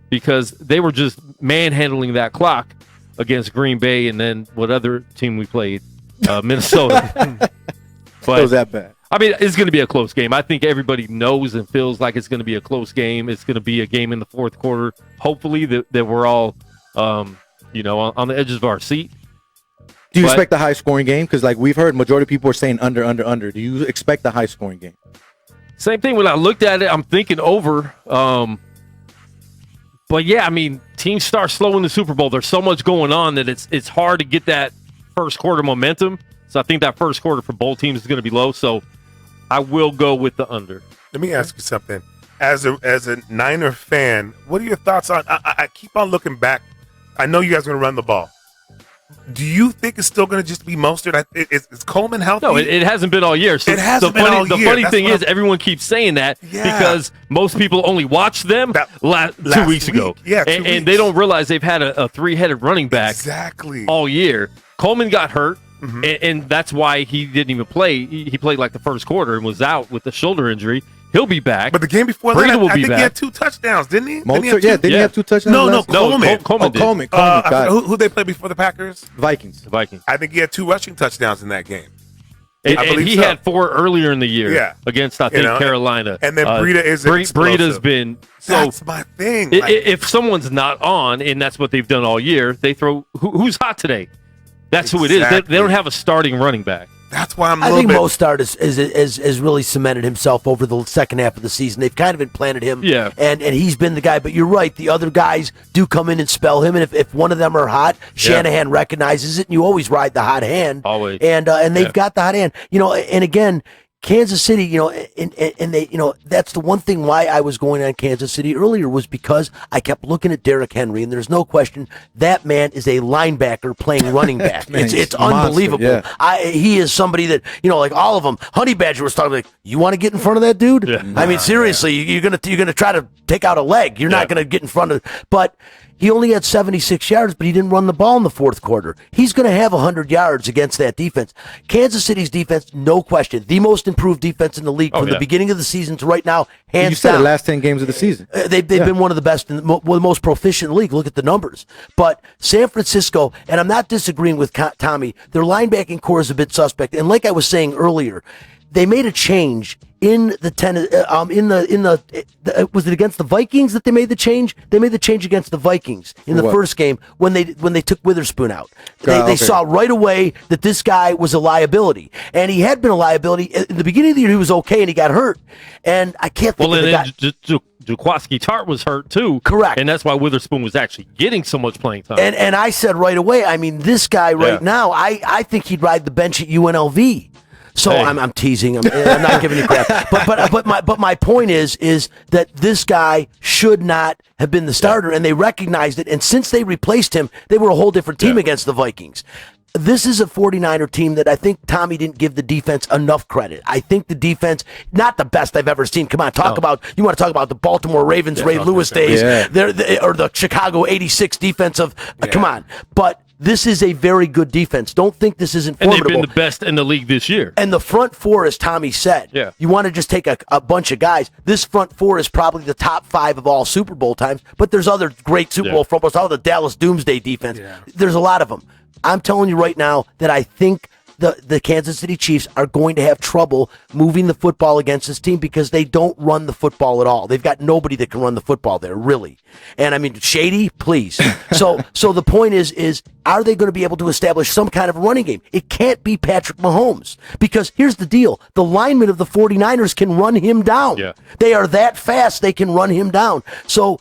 because they were just manhandling that clock against Green Bay and then what other team we played? Minnesota. It was that bad. I mean, it's going to be a close game. I think everybody knows and feels like it's going to be a close game. It's going to be a game in the fourth quarter. Hopefully that we're all, on the edges of our seat. Do you But- expect a high scoring game? Because like we've heard, majority of people are saying under. Do you expect a high scoring game? Same thing. When I looked at it, I'm thinking over. But yeah, I mean, teams start slow in the Super Bowl. There's so much going on that it's hard to get that first quarter momentum. So I think that first quarter for both teams is going to be low. So I will go with the under. Let me ask you something. as a Niner fan, what are your thoughts on? I keep on looking back. I know you guys are going to run the ball. Do you think it's still going to just be Mostert? Is Coleman healthy? No, it hasn't been all year. So it hasn't been all year. The funny That's thing what is, everyone keeps saying that Yeah. because most people only watched them last 2 weeks ago. week. Yeah, 2 and weeks. they don't realize they've had a three-headed running back Exactly. all year. Coleman got hurt, and that's why he didn't even play. He played like the first quarter and was out with a shoulder injury. He'll be back. But the game before Breida that, will I be think back. he had 2 touchdowns, didn't he? Mostert, didn't he have 2 touchdowns? No, last Coleman. Coleman did. Coleman. I Got it. forgot who they played before the Packers? Vikings. The Vikings. I think he had 2 rushing touchdowns in that game. And, I and believe he so. had 4 earlier in the year Yeah. against, I think, Carolina. And then Breida is Breida's explosive. been so. That's my thing. If someone's not on, and that's what they've done all year, they throw who's hot today. That's who it is. They don't have a starting running back. That's why I'm. I think Mostert has really cemented himself over the second half of the season. They've kind of implanted him, Yeah. and he's been the guy. But you're right, the other guys do come in and spell him, and if one of them are hot, Shanahan recognizes it, and you always ride the hot hand. Always. And they've got the hot hand. And again, Kansas City, and they, that's the one thing why I was going on Kansas City earlier was because I kept looking at Derrick Henry, and there's no question that man is a linebacker playing running back. Man, it's he's a unbelievable. monster, yeah. He is somebody that, like all of them. Honey Badger was talking like, you want to get in front of that dude? Yeah. I mean, seriously, you're gonna try to take out a leg. You're not gonna get in front of. But he only had 76 yards, but he didn't run the ball in the fourth quarter. He's going to have 100 yards against that defense. Kansas City's defense, no question, the most improved defense in the league from the beginning of the season to right now, hands You said down. the last 10 games of the season. They've been one of the best, and the most proficient in the league. Look at the numbers. But San Francisco, and I'm not disagreeing with Tommy, their linebacking core is a bit suspect. And like I was saying earlier, they made a change in the was it against the Vikings that they made the change? They made the change against the Vikings in the first game when they took Witherspoon out. They saw right away that this guy was a liability, and he had been a liability in the beginning of the year. He was okay, and he got hurt. And I can't think of the guy. Jaquiski Tart was hurt too. Correct. And that's why Witherspoon was actually getting so much playing time. And I said right away, I mean, this guy right now, I think he'd ride the bench at UNLV. So I'm teasing. I'm not giving you crap. But my point is that this guy should not have been the starter, and they recognized it. And since they replaced him, they were a whole different team against the Vikings. This is a 49er team that I think Tommy didn't give the defense enough credit. I think the defense, not the best I've ever seen. Come on, you want to talk about the Baltimore Ravens, Ray Lewis days, or the Chicago 86 defensive, come on. But this is a very good defense. Don't think this isn't formidable. And they've been the best in the league this year. And the front four, as Tommy said, you want to just take a bunch of guys. This front four is probably the top 5 of all Super Bowl times, but there's other great Super Bowl front fours. All the Dallas Doomsday defense. There's a lot of them. I'm telling you right now that I think the Kansas City Chiefs are going to have trouble moving the football against this team because they don't run the football at all. They've got nobody that can run the football there, really. And I mean, Shady, please. So the point is are they going to be able to establish some kind of running game? It can't be Patrick Mahomes because here's the deal. The linemen of the 49ers can run him down. Yeah. They are that fast, they can run him down. So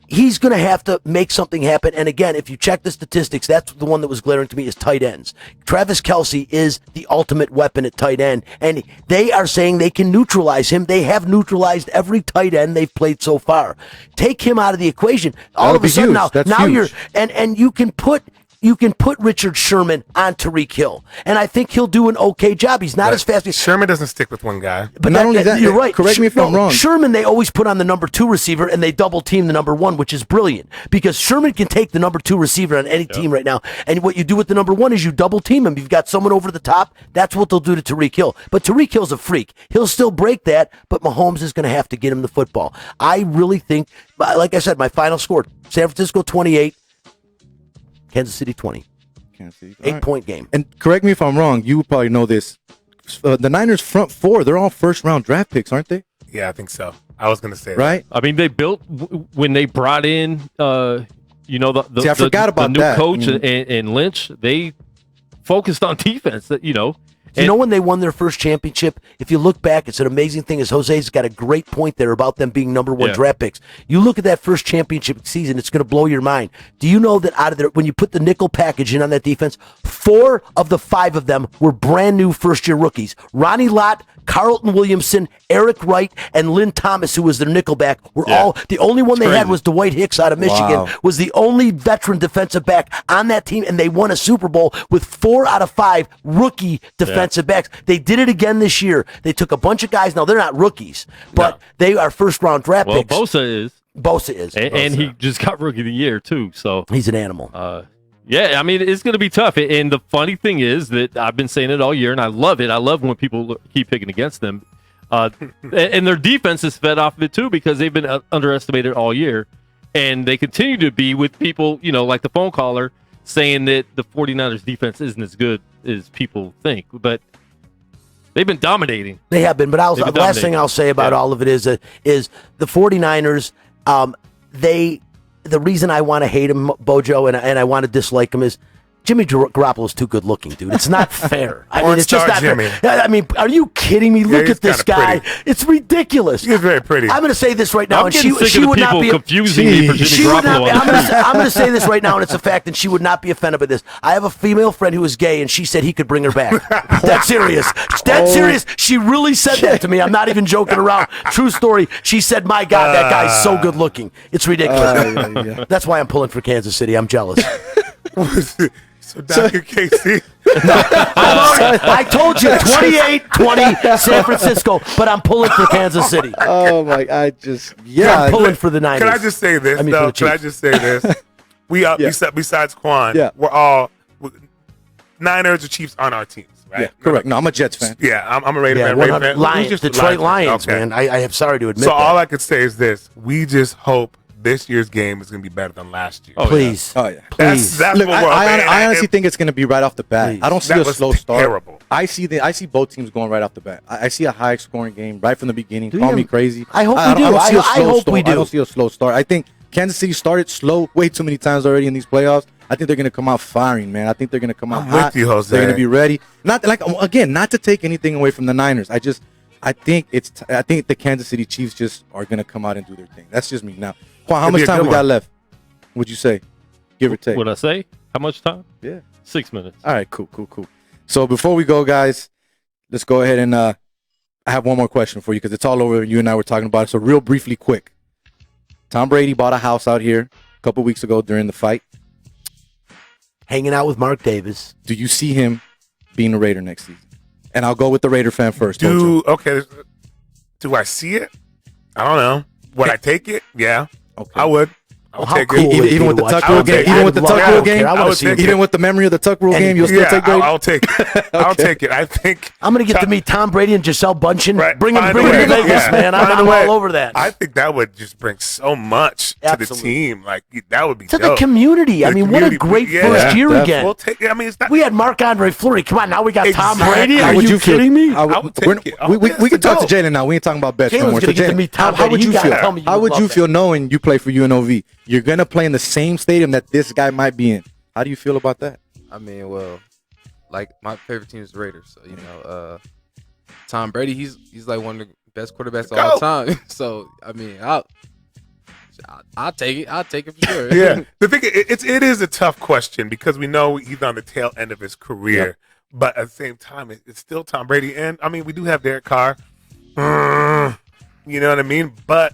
he's going to have to make something happen. And again, if you check the statistics, that's the one that was glaring to me is tight ends. Travis Kelce is the ultimate weapon at tight end. And they are saying they can neutralize him. They have neutralized every tight end they've played so far. Take him out of the equation. All of a sudden now you're, and you can put Richard Sherman on Tyreek Hill, and I think he'll do an okay job. He's not as fast as Sherman doesn't stick with one guy. But not only that, you're right. correct me if I'm wrong. Sherman, they always put on the number 2 receiver, and they double team the number 1, which is brilliant because Sherman can take the number 2 receiver on any team right now. And what you do with the number 1 is you double team him. You've got someone over the top. That's what they'll do to Tyreek Hill. But Tyreek Hill's a freak. He'll still break that, but Mahomes is going to have to get him the football. I really think, like I said, my final score: San Francisco 28, Kansas City 20. 8-point game. And correct me if I'm wrong. You probably know this. The Niners front 4, they're all first-round draft picks, aren't they? Yeah, I think so. I was going to say right. I mean, they built when they brought in, the I forgot about the new that. coach and Lynch. They focused on defense. When they won their first championship, if you look back, it's an amazing thing. As Jose's got a great point there about them being number 1 draft picks. You look at that first championship season, it's going to blow your mind. Do you know that out of there, when you put the nickel package in on that defense, 4 of the 5 of them were brand new first-year rookies. Ronnie Lott, Carlton Williamson, Eric Wright, and Lynn Thomas, who was their nickelback, were all the only one they had was Dwight Hicks out of Michigan. Was the only veteran defensive back on that team, and they won a Super Bowl with 4 out of 5 rookie defensive backs. They did it again this year. They took a bunch of guys. Now they're not rookies, but they are first round draft picks. Bosa is. And he just got Rookie of the Year, too. So he's an animal. Yeah, I mean, it's going to be tough. And the funny thing is that I've been saying it all year, and I love it. I love when people keep picking against them. And their defense is fed off of it, too, because they've been underestimated all year. And they continue to be with people, like the phone caller, saying that the 49ers defense isn't as good as people think. But they've been dominating. They have been. But the last thing I'll say about all of it is the 49ers, the reason I want to hate him, Bojo, and I want to dislike him is Jimmy Garoppolo's too good looking, dude. It's not fair. I mean, it's just not Jimmy. fair. I mean, are you kidding me? Look at this guy. Pretty. It's ridiculous. He's very pretty. I'm going to say this right now, I'm getting sick of the people confusing me for Jimmy Garoppolo. I'm going to say this right now, and it's a fact, and she would not be offended by this. I have a female friend who is gay, and she said he could bring her back. That's serious. That's serious. She really said that to me. I'm not even joking around. True story. She said, "My God, that guy's so good looking. It's ridiculous." That's why I'm pulling for Kansas City. I'm jealous. So Dr. Casey. I told you 28-20 San Francisco, but I'm pulling for Kansas City. Oh my! I'm pulling for the Niners. Can I just say this? Can I just say this? Besides Quan, we're all Niners or Chiefs on our teams, right? Yeah, correct. No, I'm a Jets fan. Yeah, I'm a Raider fan. Raider fan. Lions, Detroit Lions, man. I am sorry to admit so that. all I could say is this: we just hope this year's game is going to be better than last year. Please. Oh yeah. Please. That's Look, what we're I honestly think it's going to be right off the bat. Please. I don't see That a was slow start. terrible. I see both teams going right off the bat. I see a high scoring game right from the beginning. Call me crazy. I hope we do. I hope we do. I don't see a slow start. I think Kansas City started slow way too many times already in these playoffs. I think they're going to come out firing, man. I think they're going to come out hot. with you, Jose. They're going to be ready. Not to take anything away from the Niners. I think the Kansas City Chiefs just are going to come out and do their thing. That's just me. Now, Juan, how much time we got left? Would you say, give or take? Would I say? How much time? Yeah. 6 minutes. All right, cool. So before we go, guys, let's go ahead and I have one more question for you because it's all over. You and I were talking about it. So real briefly, quick. Tom Brady bought a house out here a couple weeks ago during the fight. Hanging out with Mark Davis. Do you see him being a Raider next season? And I'll go with the Raider fan first. Do I see it? I don't know. Would I take it? Yeah. Okay. I would. I'll take cool it. Even with the Tuck Rule game, even with the memory of the Tuck Rule game, you'll still take Brady. I'll take it. I'll take it. I think I'm going to get to meet Tom Brady and Giselle Bundchen. Right. Bring him Find to a way. Vegas, man. I'm all over that. I think that would just bring so much to the team. Like that would be To dope. the community. I mean, what a great first year again. We'll take it. I mean, it's not. We had Marc-Andre Fleury. Come on, now we got Tom Exactly. Brady. How Are would you you feel? kidding me? I would take it. We can talk to Jalen now. We ain't talking about bets no Jalen's more. gonna get to meet Tom how would Brady. you You gotta feel? tell me you How would love you that. feel knowing you play for UNLV? You're gonna play in the same stadium that this guy might be in. How do you feel about that? I mean, well, like my favorite team is the Raiders. So Tom Brady, he's like one of the best quarterbacks of all time. So I mean, I'll take it. I'll take it for sure. Yeah. The thing it is a tough question because we know he's on the tail end of his career, but at the same time, it's still Tom Brady. And I mean, we do have Derek Carr. You know what I mean? But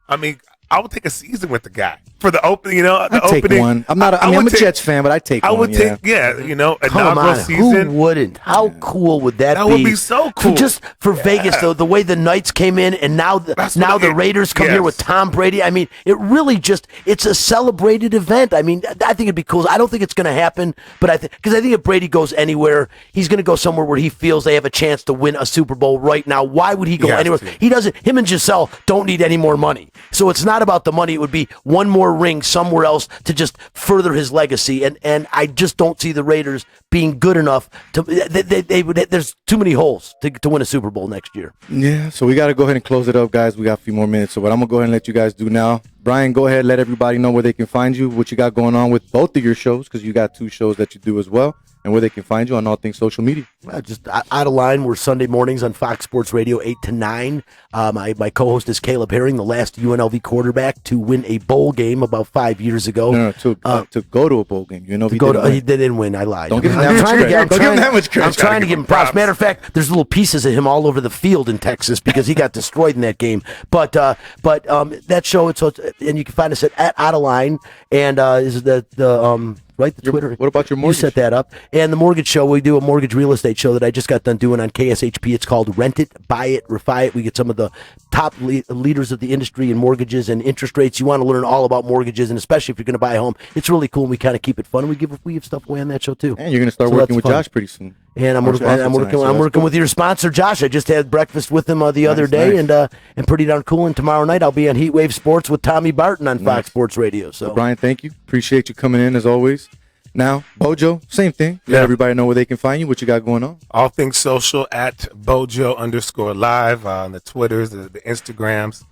I mean, I would take a season with the guy for the opening. I'd take one. I'm a Jets fan, but I take one. I would take, inaugural Come on, season. who wouldn't? How cool would that be? That would be so cool. For Vegas, though, the way the Knights came in, and now the Raiders come here with Tom Brady. I mean, it really it's a celebrated event. I mean, I think it'd be cool. I don't think it's going to happen, but I think if Brady goes anywhere, he's going to go somewhere where he feels they have a chance to win a Super Bowl right now. Why would he go anywhere? He doesn't. Him and Giselle don't need any more money, so it's not about the money. It would be one more ring somewhere else to just further his legacy, and I just don't see the Raiders being good enough to. They would. There's too many holes to win a Super Bowl next year. Yeah, so we got to go ahead and close it up, guys. We got a few more minutes, so what I'm gonna go ahead and let you guys do now. Brian, go ahead, let everybody know where they can find you, what you got going on with both of your shows, because you got two shows that you do as well. and where they can find you on all things social media. Just out of line. We're Sunday mornings on Fox Sports Radio, 8 to 9. My co-host is Caleb Herring, the last UNLV quarterback to win a bowl game about 5 years ago. No, to go to a bowl game. UNLV He didn't win. I lied. Don't give him that much credit. Don't give him that much credit. I'm trying to give him props. Matter of fact, there's little pieces of him all over the field in Texas because he got destroyed in that game. But that show, and you can find us at Out of Line, and is the right? The Twitter. What about your mortgage? You set that up. And the mortgage show, we do a mortgage real estate show that I just got done doing on KSHP. It's called Rent It, Buy It, Refi It. We get some of the top leaders of the industry in mortgages and interest rates. You want to learn all about mortgages, and especially if you're going to buy a home. It's really cool, and we kind of keep it fun. We give stuff away on that show, too. And you're going to start working with Josh pretty soon. And I'm working with your sponsor, Josh. I just had breakfast with him the other day, and pretty darn cool. And tomorrow night I'll be on Heatwave Sports with Tommy Barton on Fox Sports Radio. So, Brian, thank you. Appreciate you coming in as always. Now, Bojo, same thing. Let everybody know where they can find you, what you got going on. All things social at Bojo_live on the Twitters, the Instagrams.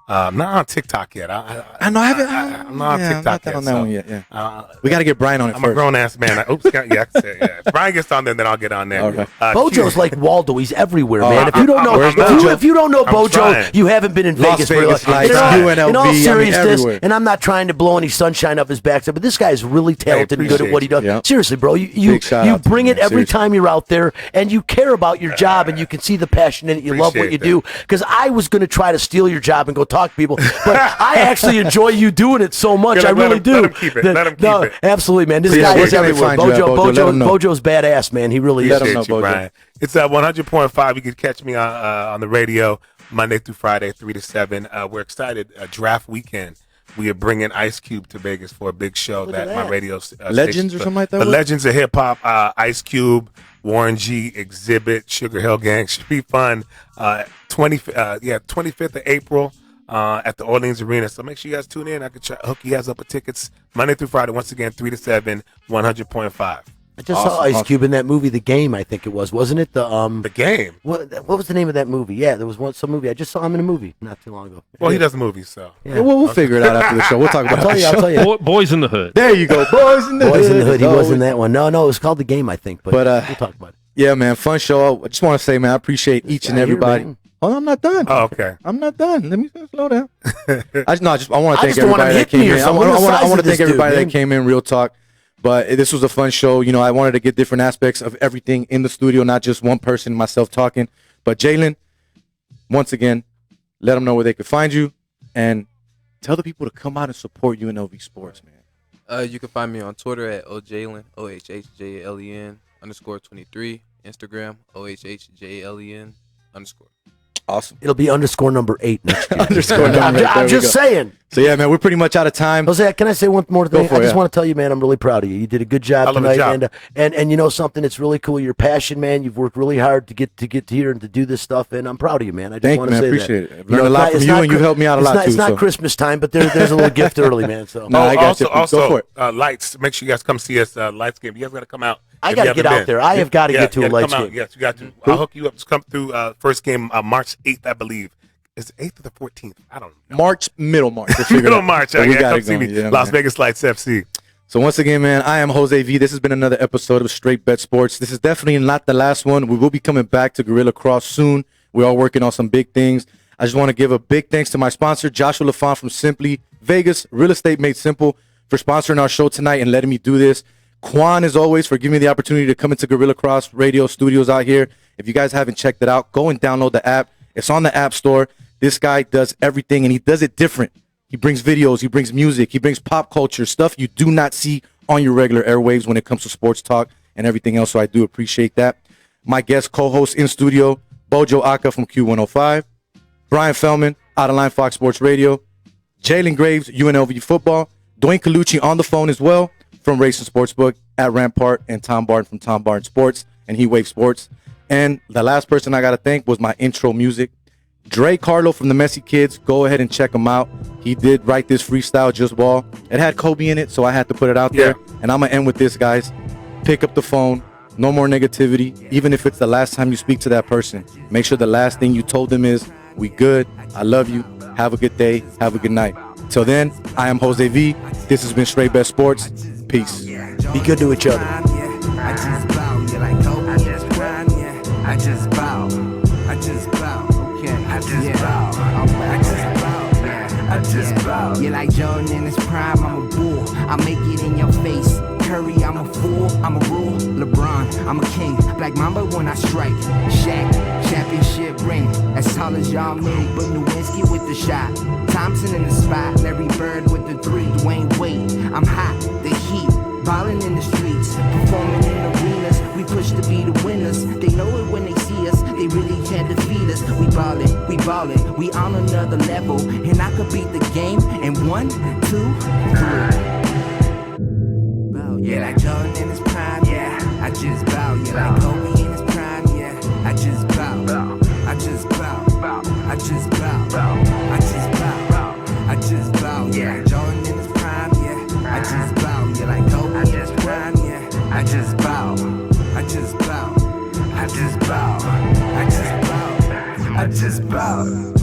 Not on TikTok yet. I know. I haven't. I'm not on TikTok yet. On that one yet. Yeah. We got to get Brian on it I'm first. a grown ass man. I can say it. Yeah. If Brian gets on there, then I'll get on there. Okay. Bojo's like Waldo. He's everywhere, man. If you don't know, I'm Bojo, trying. you haven't been in Las Vegas Vegas Lights, UNLV, in all seriousness, everywhere. and I'm not trying to blow any sunshine up his backside, but this guy is really talented and good at what he does. Yeah. Seriously, bro, you bring it every time you're out there, and you care about your job, and you can see the passion in it. You love what you do. Because I was going to try to steal your job and go talk to people, but I actually enjoy you doing it so much. I really do. Let him keep it. Let him keep it. Absolutely, man. This guy is everywhere. Bojo's badass, man. He really is. Let him know, Brian. It's at 100.5. You can catch me on the radio Monday through Friday, 3 to 7. We're excited. Draft weekend. We are bringing Ice Cube to Vegas for a big show that my radio Legends or something like that. The Legends of Hip Hop. Ice Cube, Warren G, Exhibit, Sugar Hill Gang. Should be fun. 25th of April. At the Orleans Arena. So make sure you guys tune in. I can hook you guys up with tickets Monday through Friday, once again, 3 to 7, 100.5. I just saw Ice Cube in that movie, The Game, I think it was. Wasn't it? The Game? What was the name of that movie? Yeah, there was some movie. I just saw him in a movie not too long ago. Well, he does movies, so. Yeah. We'll figure it out after the show. We'll talk about it. I'll tell you. Boys in the Hood. There you go. Boys in the Hood. He was in that one. No, it was called The Game, I think. But we'll talk about it. Yeah, man, fun show. I just want to say, man, I appreciate each and everybody. Oh, I'm not done. Oh, okay. I'm not done. Let me slow down. I want to thank just don't want everybody him that came hitting me in. or I something. want to thank everybody dude, that came in. Real talk. But this was a fun show. You know, I wanted to get different aspects of everything in the studio, not just one person, myself talking. But Jalen, once again, let them know where they could find you and tell the people to come out and support UNLV sports, man. You can find me on Twitter at OJalen, OHHJLEN _23. Instagram, OHHJLEN _. Awesome. It'll be _8 next year. I'm just saying. So, yeah, man, we're pretty much out of time. Jose, can I say one more thing? I just want to tell you, man, I'm really proud of you. You did a good job tonight. And you know something? It's really cool. Your passion, man. You've worked really hard to get here and to do this stuff, and I'm proud of you, man. I just want to say appreciate that. It. I've learned a lot from you, and you've helped me out a lot, too. It's not Christmas time, but there's a little gift early, man. So. No, I got you. Go for it. Lights. Make sure you guys come see us. Lights game. You guys got to come out. I got to get out there. I have got to get to a Lights game. Yes, you got to. I'll hook you up. Just come through. First game, March 8th, I believe. Is it 8th or the 14th? I don't know. Middle March. Middle March. So come see me. Las Vegas Lights FC. So once again, man, I am Jose V. This has been another episode of Straight Bet Sports. This is definitely not the last one. We will be coming back to Gorilla Cross soon. We are working on some big things. I just want to give a big thanks to my sponsor, Joshua LaFont from Simply Vegas, Real Estate Made Simple, for sponsoring our show tonight and letting me do this. Quan, as always, for giving me the opportunity to come into Gorilla Cross Radio Studios out here. If you guys haven't checked it out, go and download the app. It's on the App Store. This guy does everything, and he does it different. He brings videos, he brings music, he brings pop culture, stuff you do not see on your regular airwaves when it comes to sports talk and everything else, so I do appreciate that. My guest co-host in studio, Bojo Aka from Q105, Brian Feldman, Out of Line Fox Sports Radio, Jalen Graves, UNLV Football, Dwayne Colucci on the phone as well from Racing Sportsbook at Rampart, and Tom Barton from Tom Barton Sports and Heatwave Sports. And the last person I got to thank was my intro music, Dre Carlo from the Messy Kids. Go ahead and check him out. He did write this freestyle, Just Ball. It had Kobe in it, so I had to put it out there. And I'm going to end with this, guys. Pick up the phone. No more negativity. Even if it's the last time you speak to that person, make sure the last thing you told them is, we good, I love you, have a good day, have a good night. Till then, I am Jose V. This has been Straight Bet Sports. Peace. Be good to each other. I just I just bow. I just bow. Okay, I just bow. I just bow. Yeah, I just bow. Yeah, like Jordan in his prime, I'm a bull. I make it in your face. Curry, I'm a fool. I'm a rule. LeBron, I'm a king. Black Mamba when I strike. Shaq, championship ring. As tall as y'all make, but Nowinski with the shot. Thompson in the spot. Larry Bird with the three. Dwayne Wade, I'm hot. The heat. Ballin' in the streets, performing in arenas. We push to be the winners. They know it when they see us. They really can't defeat us. We ballin', we on another level. And I could beat the game in 1, 2, 3. Yeah, like Jordan in his prime, yeah, I just bow. Yeah, like Kobe in his prime, yeah, I just bow. I just bow. I just bow. I just bow. I just bow. Yeah, like Jordan in his prime, yeah, I just bow. Yeah, like Kobe in his prime, yeah, I just bow. I just bow. I just bow. I just bow. I just bow.